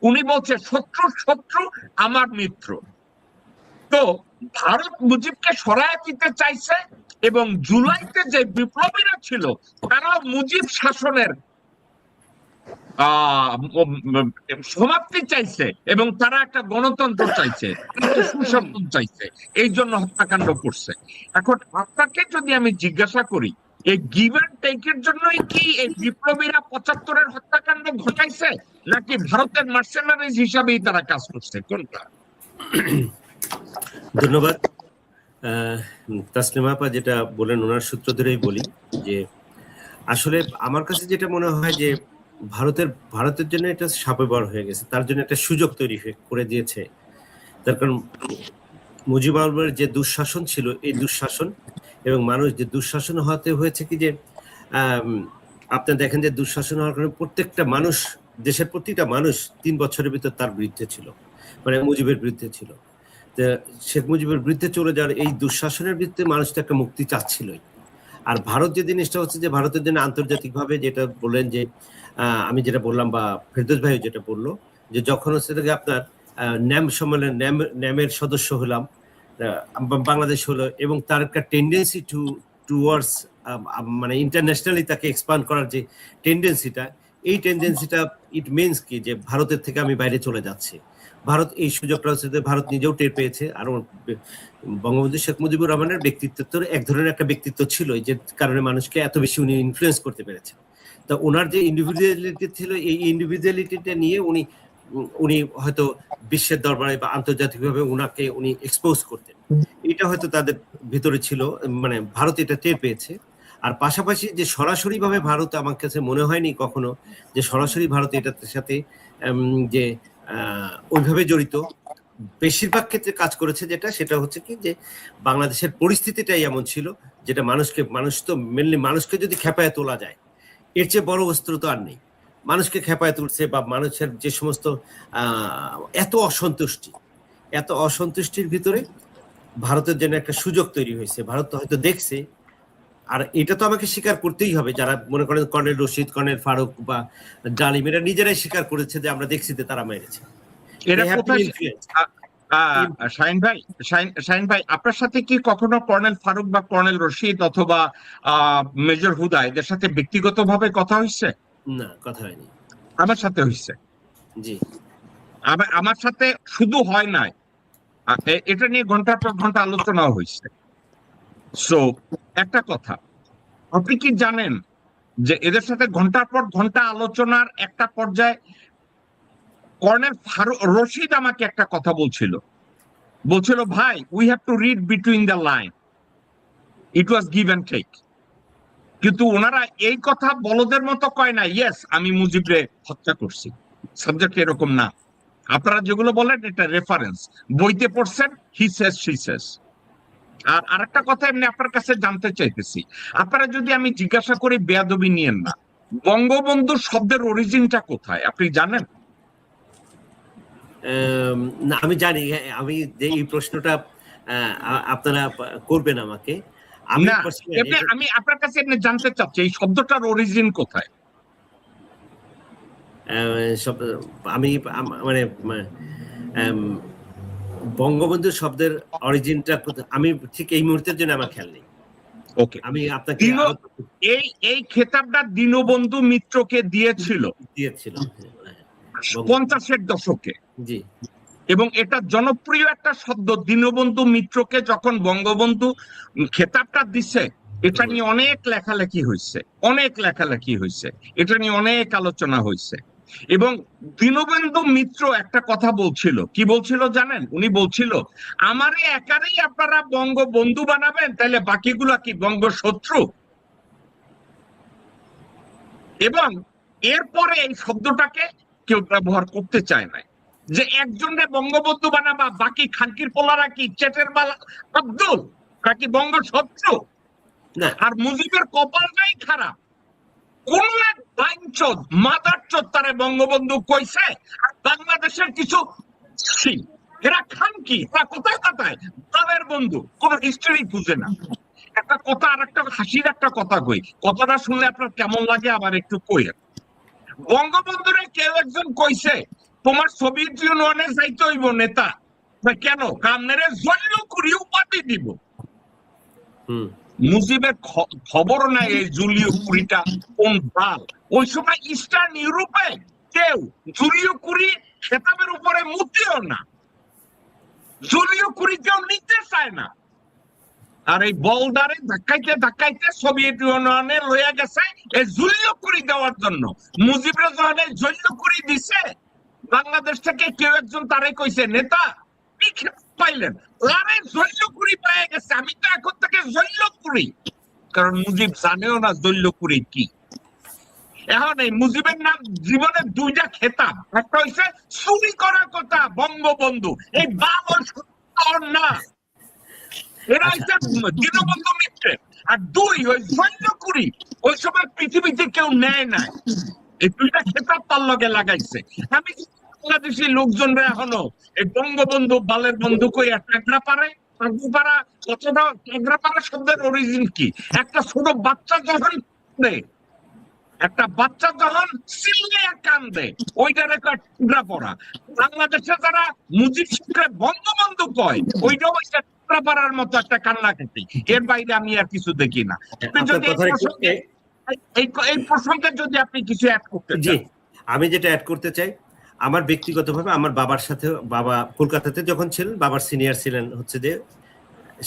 উনি বলছে শত্রু শত্রু আমার মিত্র। তো ভারত মুজিবকে সরায় দিতে চাইছে এবং জুলাইতে যে বিপ্লবীরা ছিল তারাও মুজিব শাসনের সমাপ্তি চাইছে এবং তারা একটা গণতন্ত্র চাইছে, সুশাসন চাইছে, এই জন্য হত্যাকাণ্ড করছে। এখন আপনাকে যদি আমি জিজ্ঞাসা করি, এই গিভ অ্যান্ড টেকের জন্যই কি এই বিপ্লবীরা 75-এর হত্যাকাণ্ড ঘটাইছে, নাকি ভারতের মার্সেনারিজ হিসাবেই তারা কাজ করছে, কোনটা? ধন্যবাদ। তাসলিমা আপা যেটা বলেন ওনার সূত্র ধরেই বলি যে আসলে আমার কাছে যেটা মনে হয় যে ভারতের জন্য এটা শাপে বর হয়ে গেছে, তার জন্য একটা সুযোগ তৈরি করে দিয়েছে। তার কারণ মুজিবুর যে দুঃশাসন ছিল, এই দুঃশাসন এবং মানুষ যে দুঃশাসন হতে হয়েছে কি যে আপনি দেখেন যে দুঃশাসন হওয়ার কারণে প্রত্যেকটা মানুষ, দেশের প্রতিটা মানুষ 3 বছরের ভিতর তার বিরুদ্ধে ছিল, মানে মুজিবের বিরুদ্ধে ছিল। শেখ মুজিবের বিরুদ্ধে চলে যাওয়ার এই দুঃশাসনের বিরুদ্ধে মানুষ তো একটা মুক্তি চাচ্ছিলই। আর ভারত যে জিনিসটা হচ্ছে যে ভারতের জন্য আন্তর্জাতিকভাবে যেটা বললেন যে আমি যেটা বললাম বা ফেরদৌস ভাই যেটা বললো যে যখন হচ্ছে থেকে আপনার ন্যাম সম্মেলন ন্যামের সদস্য হলাম, বাংলাদেশ হলো, এবং তার একটা টেন্ডেন্সি টুয়ার্ডস মানে ইন্টারন্যাশনালি তাকে এক্সপান্ড করার যে টেন্ডেন্সিটা, এই টেন্ডেন্সিটা ইট মিনস কি যে ভারতের থেকে আমি বাইরে চলে যাচ্ছি। ভারত এই সুযোগটা হচ্ছে যে ভারত নিজেও টের পেয়েছে। আর বঙ্গবন্ধু শেখ মুজিবুর রহমানের ব্যক্তিত্ব তো এক ধরনের একটা ব্যক্তিত্ব ছিল, যে কারণে মানুষকে এত বেশি উনি ইনফ্লুয়েন্স করতে পেরেছেন। তা ওনার যে ইন্ডিভিজুয়ালিটি ছিল, এই ইন্ডিভিজুয়ালিটিটা নিয়ে উনি হয়তো বিশ্বের দরবারে বা আন্তর্জাতিকভাবে উনাকে উনি এক্সপোজ করতেন। এটা হয়তো তাদের ভিতরে ছিল, মানে ভারত এটা টের পেয়েছে। আর পাশাপাশি যে সরাসরি ভাবে ভারত, আমার কাছে মনে হয়নি কখনো যে সরাসরি ভারত এটার সাথে যে ওইভাবে জড়িত। বেশিরভাগ ক্ষেত্রে কাজ করেছে সেটা হচ্ছে কি যে বাংলাদেশের পরিস্থিতিটাই এমন ছিল যেটা মানুষ তো মেনলি মানুষকে যদি খেপায় তোলা যায়, এর চেয়ে বড় অস্ত্র তো আর নেই। মানুষকে খেপায় তুলছে বা মানুষের যে সমস্ত এত অসন্তুষ্টির ভিতরে ভারতের জন্য একটা সুযোগ তৈরি হয়েছে। ভারত তো হয়তো দেখছে, আর এটা তো আমাকে স্বীকার করতেই হবে, যারা মনে করেন কর্নেল রশিদ, কর্নেল ফারুক বা ডালিম, এরা নিজেরাই স্বীকার করেছে যে আমরা দেখছি যে তারা মেরেছে। শাহিন ভাই, আপনার সাথে কি কখনো কর্নেল ফারুক বা কর্নেল রশিদ অথবা মেজর হুদা এদের সাথে ব্যক্তিগতভাবে কথা হয়েছে? না, কথা হয়নি। আমার সাথে হয়েছে। জি, আমার সাথে শুধু হয় নাই, এটা নিয়ে ঘন্টার পর ঘন্টা আলোচনা হয়েছে। সো একটা কথা, আপনি কি জানেন যে এদের সাথে ঘন্টার পর ঘন্টা আলোচনার একটা পর্যায়ে কর্নেল ফারুক রশিদ আমাকে একটা কথা বলছিল ভাই, we have to read between the line, it was give and take. কিন্তু ওনারা এই কথা বলদের মতো কয় না, ইয়েস আমি মুজিবরে হত্যা করছি, সাবজেক্ট এরকম না। আপনারা যেগুলো বলেন এটা রেফারেন্স, বইতে পড়ছেন, হি সেজ শি সেজ। আর আরেকটা কথা এমনি আপনার কাছে জানতে চাইতেছি, আপনারা যদি আমি জিজ্ঞাসা করি বেয়াদবি নিয়েন না, বঙ্গবন্ধু শব্দের অরিজিনটা কোথায় আপনি জানেন? না, আমি জানি। আমি যে এই প্রশ্নটা আপনারা করবেন আমাকে, আমি আপনার কাছে এমনি জানতে চাচ্ছি এই শব্দটার অরিজিন কোথায়। আমি মানে বঙ্গবন্ধু শব্দের অরিজিনটা আমি ঠিক এই মুহূর্তের জন্য আমার খেয়াল নেই। ওকে, আমি আপনাকে এই খেতাবটা দীনবন্ধু মিত্রকে দিয়েছিল 50-এর দশকে। জি, এবং এটা জনপ্রিয় একটা শব্দ। দীনবন্ধু মিত্রকে যখন বঙ্গবন্ধু খেতাবটা দিছে, এটা নিয়ে অনেক লেখালেখি হয়েছে, এটা নিয়ে অনেক আলোচনা হয়েছে। এবং দীনবন্ধু মিত্র একটা কথা বলছিল, কি বলছিল জানেন? উনি বলছিল, আমারে একারেই আপনারা বঙ্গবন্ধু বানাবেন, তাহলে বাকিগুলা কি বঙ্গশত্রু? এবং এরপরে এই শব্দটাকে কেউ ব্যবহার করতে চায় না, যে একজনে বঙ্গবন্ধু বানাবা, বাকি খানকির পোলারা কি চেটের বালা আব্দুল নাকি বঙ্গশত্রু? আর মুজিবের কপালটাই খারাপ, কোন এক বাইনচোদ মাদারচোদ তারে বঙ্গবন্ধু কইছে, আর বাংলাদেশের কিছু এরা খানকি, এরা কোথায় তাদের বন্ধু, কোন হিস্টরি খুঁজে না। একটা কথা, আর একটা হাসির একটা কথা কই, কথাটা শুনলে আপনার কেমন লাগে আবার একটু কই। বঙ্গবন্ধুরে কেউ একজন কইছে, তোমার সোভিয়েত ইউনিয়নে যাইতে হইব নেতা, কেন? কামনেরে জৈল করি উপাধি দিব। মুজিবের খবর নাই এই জুলিও কুড়িটা কোন বাল। ওই সময় ইস্টার্ন ইউরোপে কেউ জুলিও কুড়ি খেতাবের উপরে মুতিও না, জুলিও কুড়ি কেউ নিতে চায় না। আর এই বলদারে ধাক্কাইতে সোভিয়েত ইউনিয়নে লইয়া গেছে এই জুলিও কুড়ি দেওয়ার জন্য। মুজিবের যখন এই জৈল কুড়ি দিছে, বাংলাদেশ থেকে কেউ একজন তারে কইছে, নেতা কি পাইলেন? আরে জৈলকুড়ি পেয়ে গেছে, আমি তো এখন থেকে জৈলকুড়ি, কারণ মুজিব জানেও না জৈলকুড়ি কি। এখন এই মুজিবের নাম জীবনে দুইটা খেতাব, একটা হইছে চুরি করার কথা বঙ্গবন্ধু, এই বাবর না, এরা হচ্ছে দীনবন্ধু মিত্রের। আর দুই ওই জৈলকুড়ি, ওই সময় পৃথিবীতে কেউ নেয় না, এই দুইটা খেতাব তার লগে লাগাইছে। আমি বাংলাদেশি লোকজনরা এখনো এই বঙ্গবন্ধু বালের বন্ধু কইয়া টাকরা পারে, কাঁকড়াপাড়া কথাটা, কাঁকড়াপাড়া শব্দের অরিজিন কি? একটা ছোট বাচ্চা যখন কাঁদে, একটা বাচ্চা যখন চিল্লাইয়া কান্দে, ওইটারে কয় কাঁকড়াপাড়া। বাংলাদেশে যারা মুজিব শিখরে বঙ্গবন্ধু কয়, ওইটাও একটা কাঁকড়াপাড়ার মতো একটা কান্নাকাটি। এর বাইরে আমি আর কিছু দেখি না। আপনি আপনার যদি এই কথার প্রসঙ্গে এই প্রসঙ্গে যদি আপনি কিছু অ্যাড করতে জি, চান। আমি যেটা অ্যাড করতে চাই, আমার ব্যক্তিগতভাবে আমার বাবার সাথে, বাবা কলকাতাতে যখন ছিলেন, বাবার সিনিয়র ছিলেন হচ্ছে যে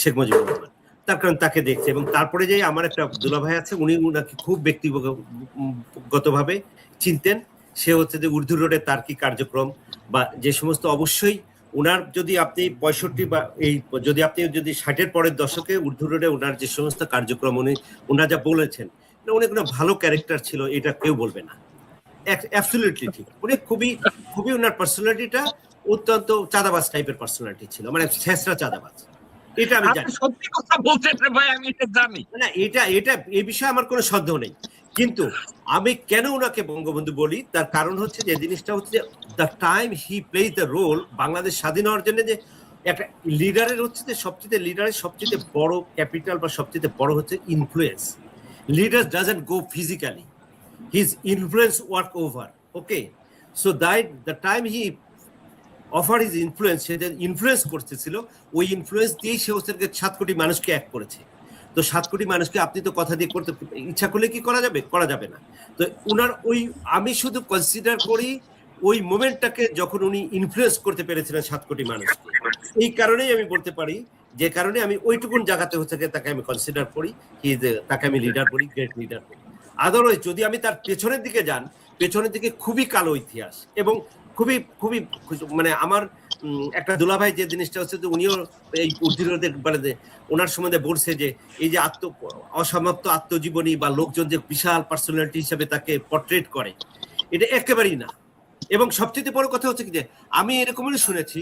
শেখ মুজিবুর রহমান। তার কারণ তাকে দেখছে, এবং তারপরে যে আমার একটা দুলাভাই আছে, উনি উনাকে খুব ব্যক্তিগতভাবে চিনতেন। সে হচ্ছে যে উর্দু রোডে তার কি কার্যক্রম বা যে সমস্ত, অবশ্যই উনার যদি আপনি 65 বা এই যদি 60-এর পরের দশকে উর্দু রোডে উনার যে সমস্ত কার্যক্রম উনারা যা বলেছেন, উনি কোনো ভালো ক্যারেক্টার ছিল এটা কেউ বলবে না। অ্যাবসলিউটলি ঠিক। উনি খুবই ওনার পার্সোনালিটিটা অত্যন্ত চাঁদাবাজ টাইপের পার্সোনালিটি ছিল, মানে ছেঁচড়া চাঁদাবাজ। এটা আমি জানি। আপনি সত্যি কথা বলছেন রে ভাই, আমি এটা জানি না, এটা এই বিষয়ে আমার কোনো সন্দেহ নেই। কিন্তু আমি কেন ওনাকে বঙ্গবন্ধু বলি, তার কারণ হচ্ছে যে জিনিসটা হচ্ছে যে the time he plays the role, Bangladesh স্বাধীন হওয়ার জন্য যে একটা লিডারের হচ্ছে যে সবচেয়ে বড় ক্যাপিটাল বা সবচেয়ে বড় হচ্ছে influence. Leader doesn't go physically, his influence work over. Okay, so that the time he offered his influence, সে যে ইনফ্লুয়েন্স করতেছিল, ওই ইনফ্লুয়েন্স দিয়েই সে হচ্ছে 7 কোটি মানুষকে এক করেছে। তো 7 কোটি মানুষকে আপনি তো কথা দিয়ে করতে ইচ্ছা করলে কি করা যাবে? করা যাবে না। তো উনার ওই, আমি শুধু কনসিডার করি ওই মোমেন্টটাকে যখন উনি ইনফ্লুয়েন্স করতে পেরেছিলেন 7 কোটি মানুষকে। এই কারণেই আমি বলতে পারি, যে কারণে আমি ওইটুকুন জায়গাতে হচ্ছে তাকে আমি কনসিডার করি, তাকে আমি লিডার বলি, গ্রেট লিডার বলি। আদারওয়াইজ যদি আমি তার পেছনের দিকে যান, পেছনের দিকে খুবই কালো ইতিহাস, এবং খুবই খুবই মানে আমার একটা দুলাভাই যে জিনিসটা হচ্ছে যে উনিও এই উর্দুদের মানে ওনার সম্বন্ধে বলছে যে এই যে অসমাপ্ত আত্মজীবনী বা লোকজন যে বিশাল পার্সোনালিটি হিসেবে তাকে পোর্ট্রেট করে, এটা একেবারেই না। এবং সবচেয়ে বড় কথা হচ্ছে কি যে আমি এরকমই শুনেছি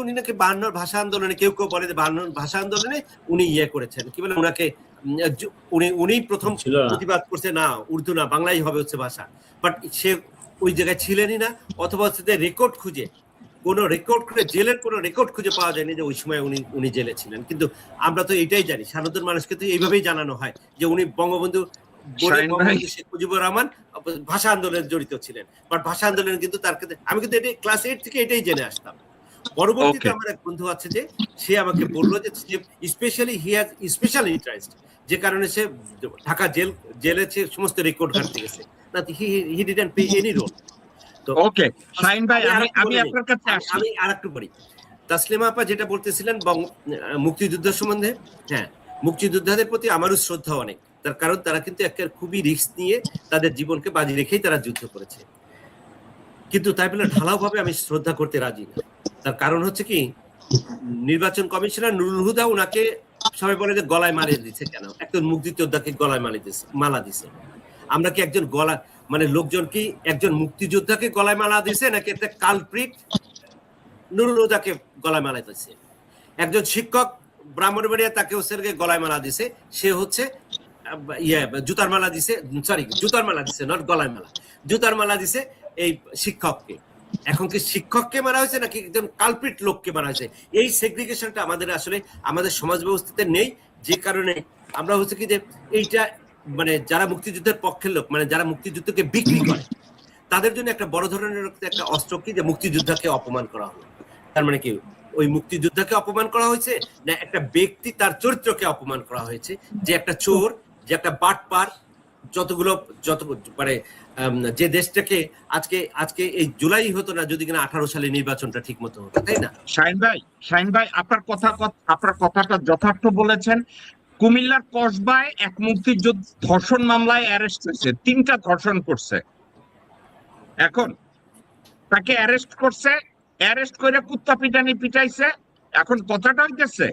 উনি নাকি 52 ভাষা আন্দোলনে, কেউ বলে যে 52 ভাষা আন্দোলনে উনি করেছেন, কি বলে ওনাকে উনি প্রথম প্রতিবাদ করছে, না উর্দু না বাংলাই হবে হচ্ছে ভাষা, বাট সে ওই জায়গায় ছিলেনই না। অথবা হচ্ছে যে রেকর্ড খুঁজে জেলের কোনো রেকর্ড খুঁজে পাওয়া যায়নি যে ওই সময় উনি জেলে ছিলেন। কিন্তু আমরা তো এটাই জানি, সাধারণ মানুষকে তো এইভাবেই জানানো হয় যে উনি বঙ্গবন্ধু শেখ মুজিবুর রহমান ভাষা আন্দোলনে জড়িত ছিলেন, বাট ভাষা আন্দোলনে কিন্তু তার ক্ষেত্রে আমি কিন্তু এটা ক্লাস 8 থেকে এটাই জেনে আসতাম। পরবর্তীতে আমার এক বন্ধু আছে যে সে আমাকে বললো যে specially he has special interest, যে কারণে সে ঢাকা জেলে সমস্ত রেকর্ড ঘাটতে গেছে, না he didn't play any role. তো ওকে শাহিন ভাই, আমি আপনার কাছে আসি। আমি আরেকটু বলি, তাসলিমা আপা যেটা বলতেছিলেন মুক্তিযুদ্ধ সম্বন্ধে, হ্যাঁ, মুক্তিযোদ্ধাদের প্রতি আমারও শ্রদ্ধা অনেক। তার কারণ তারা কিন্তু একটা খুবই রিস্ক নিয়ে তাদের জীবনকে বাজি রেখেই তারা যুদ্ধ করেছে। কিন্তু তাই বলে ঢালাও ভাবে আমি শ্রদ্ধা করতে রাজি না। তার কারণ হচ্ছে কি, নির্বাচন কমিশনার নুরুল হুদা ওনাকে সবাই বলে যে গলায় মালিয়ে দিচ্ছে। কেন? একজন মুক্তিযোদ্ধাকে গলায় মালা দিছে। আমরা কি একজন লোকজন কি একজন মুক্তিযোদ্ধাকে গলায় মালা দিছে, নাকি একটা কালপ্রিট নুরুল হুদাকে গলায় মালা দিছে? একজন শিক্ষক ব্রাহ্মণবাড়িয়া, তাকে হচ্ছে গলায় মালা দিছে, সে হচ্ছে জুতার মালা দিছে, নট গলায় মালা, জুতার মালা দিছে এই শিক্ষককে। এখন কি শিক্ষককে মারা হয়েছে নাকি একজন কালপ্রিট লোককে মারা হয়েছে? এই সেগ্রিগেশনটা আমাদের আসলে আমাদের সমাজ ব্যবস্থাতে নেই, যে কারণে আমরা হচ্ছে কি যে এইটা মানে যারা মুক্তিযুদ্ধের পক্ষের লোক, মানে যারা মুক্তিযুদ্ধকে বিক্রি করে, তাদের জন্য একটা বড় ধরনের একটা অস্ত্র কি যে মুক্তিযোদ্ধাকে অপমান করা হলো। তার মানে কি ওই মুক্তিযোদ্ধাকে অপমান করা হয়েছে, না একটা ব্যক্তি তার চরিত্রকে অপমান করা হয়েছে, যে একটা চোর, যে একটা বাটপার, যত মানে যে দেশটাকে আজকে এই জুলাই হতো না যদি কিনা 18 সালে নির্বাচনটা ঠিক মতো হতো, তাই না? শাহিন ভাই আপনার কথাটা যথার্থ বলেছেন। কুমিল্লার কসবায় এক মুক্তিযোদ্ধা ধর্ষণ মামলায় অ্যারেস্ট হয়েছে, 3টা ধর্ষণ করছে। এখন তাকে অ্যারেস্ট করে কুত্তা পিটানি পিটাইছে। এখন কথাটা হইতেছে,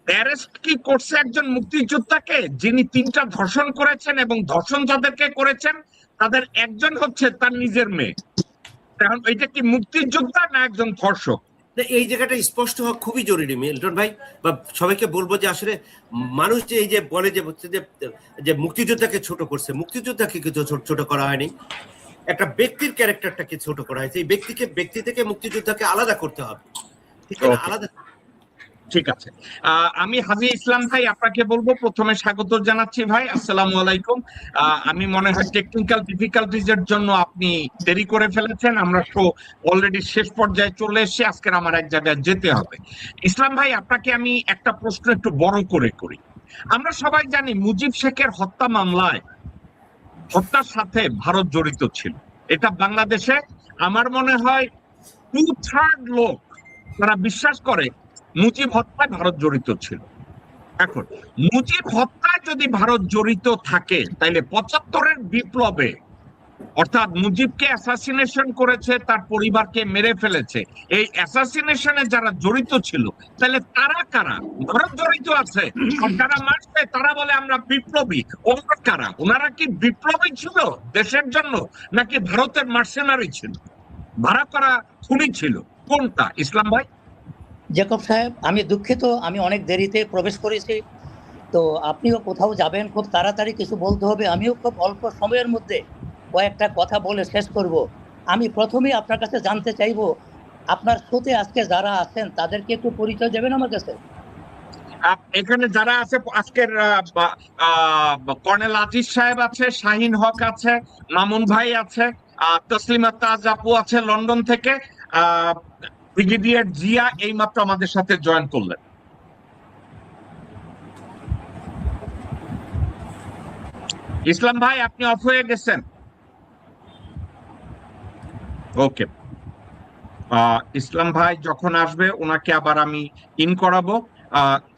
অ্যারেস্ট কি করছে একজন মুক্তিযোদ্ধাকে যিনি 3টা ধর্ষণ করেছেন, এবং ধর্ষণ যাদেরকে করেছেন তাদের একজন হচ্ছে তার নিজের মেয়ে। এখন এটা কি মুক্তিযোদ্ধা না একজন ধর্ষক? এই জায়গাটা স্পষ্ট হওয়া খুবই জরুরি মিল্টন ভাই, বা সবাইকে বলবো যে আসলে মানুষ যে এই যে বলে যে মুক্তিযোদ্ধাকে ছোট করছে, মুক্তিযোদ্ধাকে কিছু ছোট করা হয়নি, একটা ব্যক্তির ক্যারেক্টারটাকে ছোট করা হয়েছে। এই ব্যক্তি থেকে মুক্তিযোদ্ধাকে আলাদা করতে হবে, ঠিক আছে? আলাদা ঠিক আছে। আমি হাজী ইসলাম ভাই আপনাকে বলবো, প্রথমে স্বাগত জানাচ্ছি ভাই, আসসালামু আলাইকুম। আমি মনে হয় টেকনিক্যাল ডিফিকাল্টিজ এর জন্য আপনি দেরি করে ফেলেছেন, আমরা শো অলরেডি শেষ পর্যায়ে চলে এসেছি, আজকের আমার এক জায়গায় যেতে হবে। ইসলাম ভাই, আপনাকে আমি একটা প্রশ্ন একটু বড় করে করি। আমরা সবাই জানি মুজিব শেখের হত্যা মামলায় হত্যার সাথে ভারত জড়িত ছিল। এটা বাংলাদেশে আমার মনে হয় 2/3 লোক তারা বিশ্বাস করে মুজিব হত্যায় ভারত জড়িত ছিল। এখন মুজিব হত্যায় যদি ভারত জড়িত থাকে, তাইলে 75-এর বিপ্লবে, অর্থাৎ মুজিবকে অ্যাসাসিনেশন করেছে, তার পরিবারকে মেরে ফেলেছে, এই অ্যাসাসিনেশনে যারা জড়িত ছিল, তাহলে তারা কারা? ভারত জড়িত আছে, আর যারা মারছে তারা বলে আমরা বিপ্লবী। ওনারা কারা? ওনারা কি বিপ্লবী ছিল দেশের জন্য, নাকি ভারতের মার্সেনারি ছিল, ভাড়া করা খুনি ছিল? কোনটা ইসলাম ভাই? জেকব সাহেব, আমি দুঃখিত, আমি অনেক দেরিতে প্রবেশ করেছি, তো আপনিও কোথাও যাবেন, খুব তাড়াতাড়ি কিছু বলতে হবে, আমিও খুব অল্প সময়ের মধ্যে কয়েকটা কথা বলে শেষ করব। আমি প্রথমেই আপনার কাছে জানতে চাইব, আপনার শোতে আজকে যারা আছেন তাদেরকে একটু পরিচয় দেবেন আমার কাছে। এখানে যারা আছে আজকের কর্নেল আজিজ সাহেব আছে, শাহিন হক আছে, মামুন ভাই আছে, তসলিমা তাজ আপু আছে লন্ডন থেকে, ব্রিগেডিয়ার জিয়া এইমাত্র আমাদের সাথে জয়েন করলেন। ইসলাম ভাই, আপনি অফ হয়ে গেছেন। ওকে, ইসলাম ভাই যখন আসবে ওনাকে আবার আমি ইন করাবো।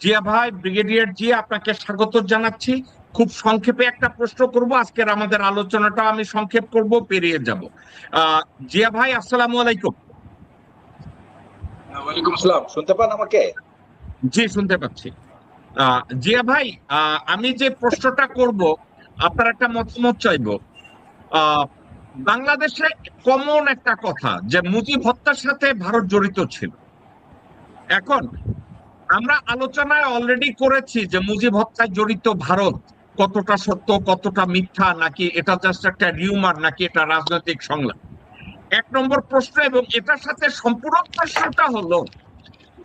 জিয়া ভাই, ব্রিগেডিয়ার জিয়া, আপনাকে স্বাগত জানাচ্ছি। খুব সংক্ষেপে একটা প্রশ্ন করব, আজকের আমাদের আলোচনাটা আমি সংক্ষেপ করব, পেরিয়ে যাব। জিয়া ভাই, আসসালামু আলাইকুম। ওয়ালাইকুম আসসালাম, শুনতে পান আমাকে? জি, শুনতে পাচ্ছি। জিয়া ভাই, আমি যে প্রশ্নটা করব আপনার একটা মতামত চাইবো। বাংলাদেশে কমন একটা কথা যে মুজিব হত্যার সাথে ভারত জড়িত ছিল। এখন আমরা আলোচনায় অলরেডি করেছি যে মুজিব হত্যায় জড়িত ভারত কতটা সত্য, কতটা মিথ্যা, নাকি এটা জাস্ট একটা রিউমার, নাকি এটা রাজনৈতিক সংলাপ। 1 নম্বর প্রশ্ন, এবং এটার সাথে সম্পূরক প্রশ্নটা হলো,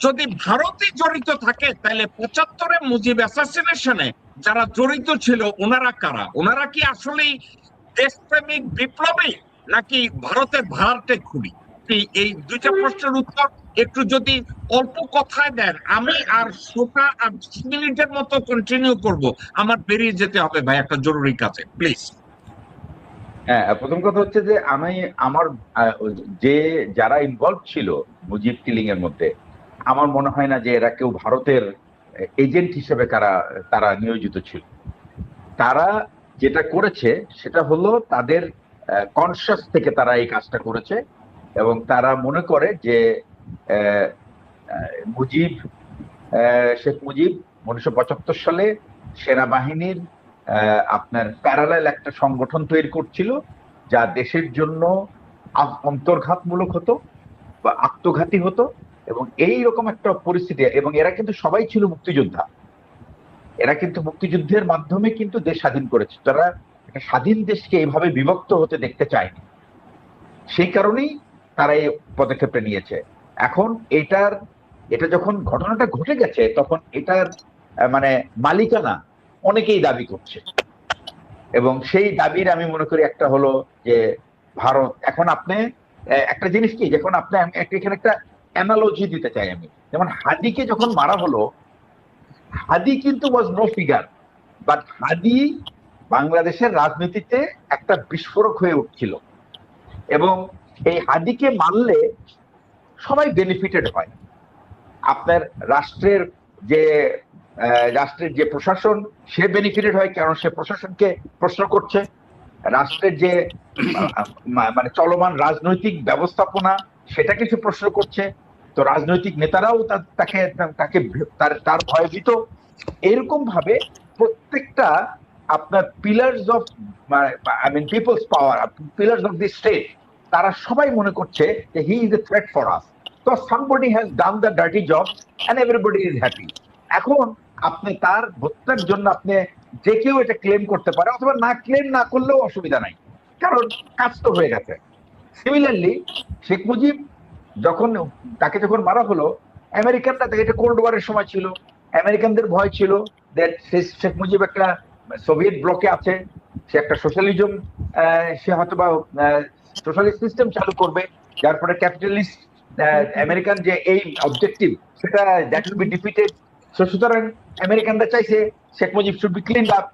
যদি ভারতই জড়িত থাকে তাহলে 75-এ মুজিব অ্যাসাসিনেশনে যারা জড়িত ছিল ওনারা কারা? ওনারা কি আসলেই দেশপ্রেমিক বিপ্লবী, নাকি ভারতের ভাড়াটে খুনি? এই দুইটা প্রশ্নের উত্তর একটু যদি অল্প কথায় দেন, আমি আর শোটা আর 10 মিনিটের মতো কন্টিনিউ করব, আমার বেরিয়ে যেতে হবে ভাই একটা জরুরি কাজে, প্লিজ। হ্যাঁ, প্রথম কথা হচ্ছে যে আমার যে যারা ইনভলভ ছিল মুজিব কিলিং এর মধ্যে, আমার মনে হয় না যে এরা কেউ ভারতের এজেন্ট হিসেবে তারা নিয়োজিত ছিল। তারা যেটা করেছে সেটা হলো তাদের কনসাস থেকে তারা এই কাজটা করেছে, এবং তারা মনে করে যে শেখ মুজিব 1975 সালে সেনাবাহিনীর আপনার প্যারালাল একটা সংগঠন তৈরি করছিল, যা দেশের জন্য অন্তর্ঘাতমূলক হতো বা আত্মঘাতী হতো, এবং এই রকম একটা পরিস্থিতি। এবং এরা কিন্তু সবাই ছিল মুক্তিযোদ্ধা, এরা কিন্তু মুক্তিযুদ্ধের মাধ্যমে কিন্তু দেশ স্বাধীন করেছে। তারা একটা স্বাধীন দেশকে এইভাবে বিভক্ত হতে দেখতে চায়নি, সেই কারণেই তারা এই পদক্ষেপটা নিয়েছে। এখন এটা যখন ঘটনাটা ঘটে গেছে, তখন এটার মানে মালিকানা অনেকেই দাবি করছে, এবং সেই দাবির আমি মনে করি একটা হলো যে ভারত। এখন আপনি একটা জিনিস কি, যখন আপনি এখানে একটা অ্যানালজি দিতে চাই আমি, যেমন হাদিকে যখন মারা হলো, হাদি কিন্তু ওয়াজ নো ফিগার, বাট হাদি বাংলাদেশের রাজনীতিতে একটা বিস্ফোরক হয়ে উঠছিল, এবং এই হাদিকে মারলে সবাই বেনিফিটেড হয়। আপনার রাষ্ট্রের যে প্রশাসন, সে বেনিফিটেড হয়, কারণ সে প্রশাসনকে প্রশ্ন করছে। রাষ্ট্রের যে মানে চলমান রাজনৈতিক ব্যবস্থাপনা, সেটাকে সে প্রশ্ন করছে। তো রাজনৈতিক নেতারাও তার ভয়ভীত। এরকম ভাবে প্রত্যেকটা আপনার pillars of people's power, pillars of the state, তারা সবাই মনে করছে যে he is a threat for us. তো somebody has done the dirty job and everybody is happy. এখন আপনি তার হত্যার জন্য আপনি যে কেউ এটা ক্লেম করতে পারে, অথবা না ক্লেম না করলেও অসুবিধা নাই, কারণ কাজ তো হয়ে গেছে। সিমিলারলি শেখ মুজিব যখন মারা হলো, আমেরিকানরা এটা কোল্ড ওয়ারের সময় ছিল, আমেরিকানদের ভয় ছিল দ্যাট শেখ মুজিব একটা সোভিয়েত ব্লকে আছে, সে একটা সোশ্যালিজম, সে হয়তো বা সোশ্যালিস্ট সিস্টেম চালু করবে, যার পরে ক্যাপিটালিস্ট আমেরিকান যে এই অবজেক্টিভ সেটা দ্যাট উইল বি ডিফিটেড। সুতরাং আমেরিকানরা চাইছে Sheikh Mujib should be clean up.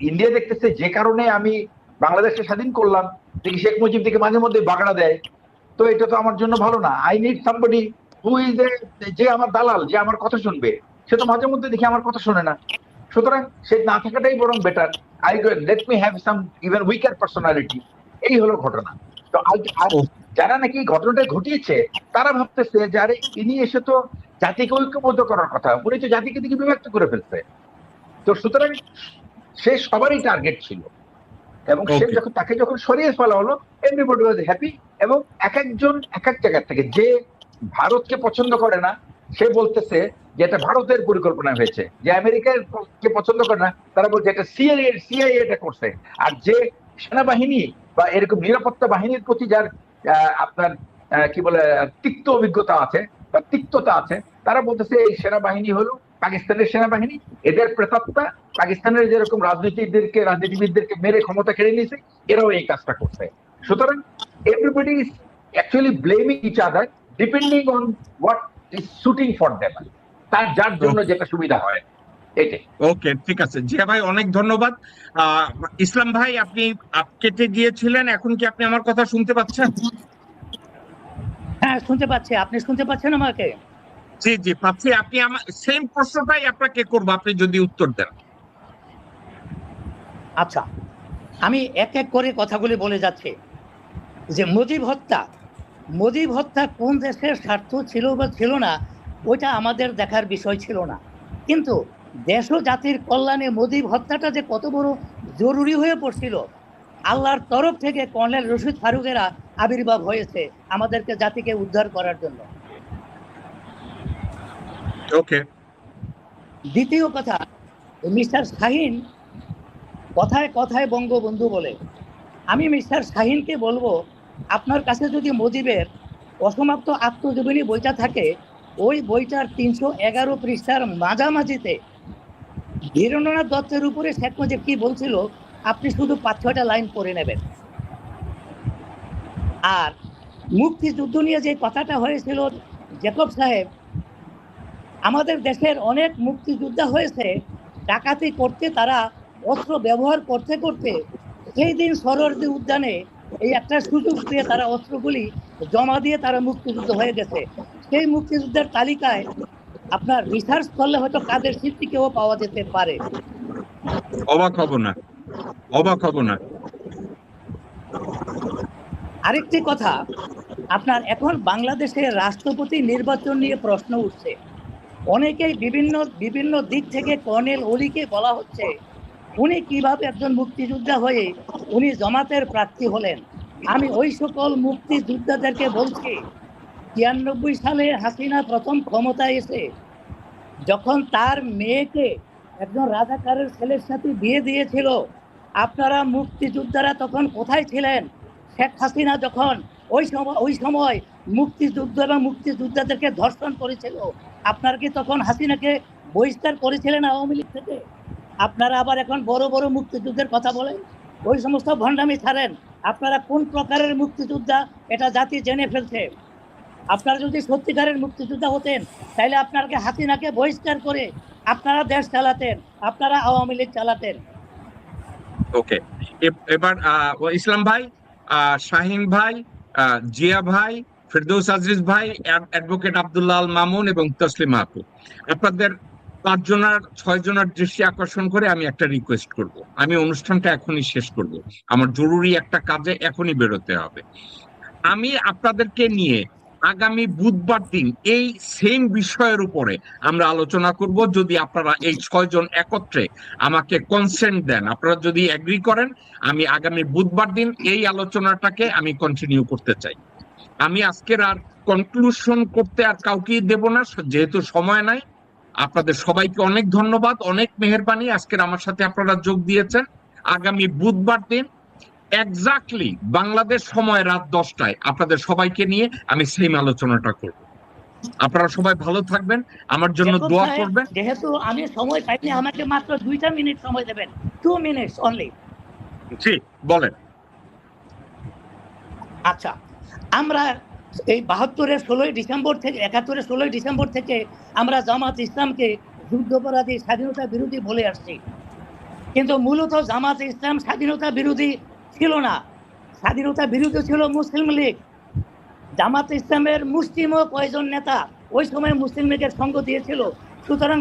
India দেখতেছে যে কারণে আমি বাংলাদেশকে স্বাধীন করলাম, দেখি শেখ মুজিব থেকে মাঝে মধ্যে বাগড়া দেয়, তো এটা তো আমার জন্য ভালো না। I need somebody who is যে আমার দালাল, যে আমার কথা শুনবে, সে তো মাঝে মধ্যে দেখি আমার কথা শোনে না। সুতরাং সে না থাকাটাই বরং better. I let me have some even weaker personality. এই হলো ঘটনা। তো যারা নাকি ঘটনাটা ঘটিয়েছে তারা ভাবতেছে যে আরে ইনি এসে তো জাতিকে ঐক্যবদ্ধ করার কথা, উনি তো জাতিকে দিকে বিভক্ত করে ফেলছে। তো সুতরাং সে সবারই টার্গেট ছিল, এবং সে যখন তাকে যখন সরিয়ে ফেলা হলো এভরিবডি ওয়াজ হ্যাপি। এবং এক একজন এক এক জায়গা থেকে, যে ভারতকে পছন্দ করে না সে বলতেছে যে এটা ভারতের পরিকল্পনা হয়েছে, যে আমেরিকাকে পছন্দ করে না তারা বলছে এটা সিআইএ এটা করছে। আর যে সেনাবাহিনী বা এরকম নিরাপত্তা বাহিনীর প্রতি যার আপনার কি বলে তিক্ত অভিজ্ঞতা আছে বা তিক্ততা আছে, তারা বলতেছে এই সেনাবাহিনী হলো পাকিস্তানের সেনাবাহিনী, এদের প্রেতাত্মা পাকিস্তানের যেরকম রাজনীতিবিদদেরকে মেরে ক্ষমতা কেড়ে নিয়েছে, এরাও এই কাজটা করছে। সুতরাং everybody is actually blaming each other depending on what is suiting for them, তার যার জন্য যেটা সুবিধা হয় এটাই। ওকে, ঠিক আছে জিয়া ভাই, অনেক ধন্যবাদ। ইসলাম ভাই, আপনি কেটে গিয়েছিলেন, এখন কি আপনি আমার কথা শুনতে পাচ্ছেন? হ্যাঁ, শুনতে পাচ্ছি। আপনি শুনতে পাচ্ছেন আমাকে? জি জি পাচ্ছি। আপনি আমার সেম প্রশ্নটাই আপনাকে করবো, আপনি যদি উত্তর দেন। আচ্ছা, আমি এক এক করে কথাগুলি বলে যাচ্ছি। যে মুজিব হত্যা কোন দেশের স্বার্থ ছিল বা ছিল না ওইটা আমাদের দেখার বিষয় ছিল না, কিন্তু দেশ ও জাতির কল্যাণে মুজিব হত্যাটা যে কত বড় জরুরি হয়ে পড়ছিল, আল্লাহর তরফ থেকে কর্নেল রশিদ ফারুকেরা আবির্ভাব হয়েছে আমাদেরকে জাতিকে উদ্ধার করার জন্য। ওকে। দ্বিতীয় কথা, মিস্টার শাহিন কথায় কথায় বঙ্গবন্ধু বলে। আমি মিস্টার শাহিনকে বলবো, আপনার কাছে যদি মুজিবের অসমাপ্ত আত্মজীবনী বইটা থাকে, ওই বইটার 311 পৃষ্ঠার মাঝামাঝিতে ধীরেন্দ্রনাথ দত্তের উপরে শেখ মুজিব কি বলছিল আপনি শুধু 5-6টা লাইন পড়ে নেবেন। আর মুক্তিযুদ্ধ নিয়ে যে কথাটা হয়েছিল জ্যাকব সাহেব, আমাদের দেশের অনেক মুক্তিযোদ্ধা হয়েছে, ডাকাতি করতে তারা অস্ত্র ব্যবহার করতে করতে সেই দিন সরোয়ার্দী উদ্যানে এই একটা সুযোগ পেয়ে তারা অস্ত্রগুলি জমা দিয়ে তারা মুক্তিযুদ্ধ হয়ে গেছে। সেই মুক্তিযুদ্ধের তালিকায় আপনার রিসার্চ করলে হয়তো কাদের স্মৃতিকেও পাওয়া যেতে পারে। অবাক হব না। আরেকটি কথা, আপনার এখন বাংলাদেশের রাষ্ট্রপতি নির্বাচন নিয়ে প্রশ্ন উঠছে। অনেকেই বিভিন্ন দিক থেকে কর্নেল অলিকে বলা হচ্ছে উনি কিভাবে একজন মুক্তিযোদ্ধা হয়ে উনি জামাতের প্রার্থী হলেন। আমি ওই সকল মুক্তিযোদ্ধাদেরকে বলছি, 93 সালে হাসিনা প্রথম ক্ষমতায় এসে যখন তার মেয়েকে একজন রাজাকারের ছেলের সাথে বিয়ে দিয়েছিল, আপনারা মুক্তিযোদ্ধারা তখন কোথায় ছিলেন? শেখ হাসিনা যখন ওই সময় মুক্তিযুদ্ধ এবং মুক্তিযোদ্ধাদেরকে ধর্ষণ করেছিল, আপনারা কি তখন হাসিনাকে বহিষ্কার করেছিলেন আওয়ামী লীগ থেকে? আপনারা আবার এখন বড় বড় মুক্তিযুদ্ধের কথা বলেন, ওই সমস্ত ভণ্ডামি ছাড়েন। আপনারা কোন প্রকারের মুক্তিযোদ্ধা এটা জাতি জেনে ফেলছে। আপনারা যদি সত্যিকারের মুক্তিযোদ্ধা হতেন তাহলে আপনাকে হাসিনাকে বহিষ্কার করে আপনারা দেশ চালাতেন, আপনারা আওয়ামী লীগ চালাতেন। ওকে, এবার ইসলাম ভাই, শাহিন ভাই, জিয়া ভাই, ফেরদৌস আজিজ ভাই, অ্যাডভোকেট আব্দুল্লাহ আল মামুন এবং তসলিমা আপু, আপনাদের 6 জনের দৃষ্টি আকর্ষণ করে আমি একটা রিকোয়েস্ট করব। আমি অনুষ্ঠানটা এখনই শেষ করব, আমার জরুরি একটা কাজে এখনই বেরোতে হবে। আমি আপনাদেরকে নিয়ে আগামী বুধবার দিন এই সেম বিষয়ের উপরে আমরা আলোচনা করব, যদি আপনারা এই 6 জন একত্রে আমাকে কনসেন্ট দেন, আপনারা যদি এগ্রি করেন, আমি আগামী বুধবার দিন এই আলোচনাটাকে আমি কন্টিনিউ করতে চাই। আমি আজকের আর কনক্লুশন করতে আর কাউকে দেব না, যেহেতু সময় নাই। আপনাদের সবাইকে অনেক ধন্যবাদ, অনেক মেহেরবানি, আজকের আমার সাথে আপনারা যোগ দিয়েছেন। আগামী বুধবার দিন এক্স্যাক্টলি বাংলাদেশ সময় রাত 10টায় আপনাদের সবাইকে নিয়ে আমি সেম আলোচনাটা করব। আপনারা সবাই ভালো থাকবেন, আমার জন্য জ্যাকব দোয়া সাহেব, করবেন। যেহেতু আমি সময় পাইনি, আমাকে মাত্র 2টা মিনিট সময় দেবেন, 2 মিনিটস অনলি। জি বলেন। আচ্ছা, আমরা এই 72-এর 16ই ডিসেম্বর থেকে 71-এর 16ই ডিসেম্বর থেকে আমরা জামাত ইসলামকে যুদ্ধাপরাধী, স্বাধীনতা বিরোধী বলে আসছি, কিন্তু মূলত জামাত ইসলাম স্বাধীনতা বিরোধী ছিল না। স্বাধীনতা বিরোধী ছিল মুসলিম লীগ। জামাত ইসলামের মুসলিমও কয়েকজন নেতা ওই সময় মুসলিম লীগের সঙ্গ দিয়েছিল। সুতরাং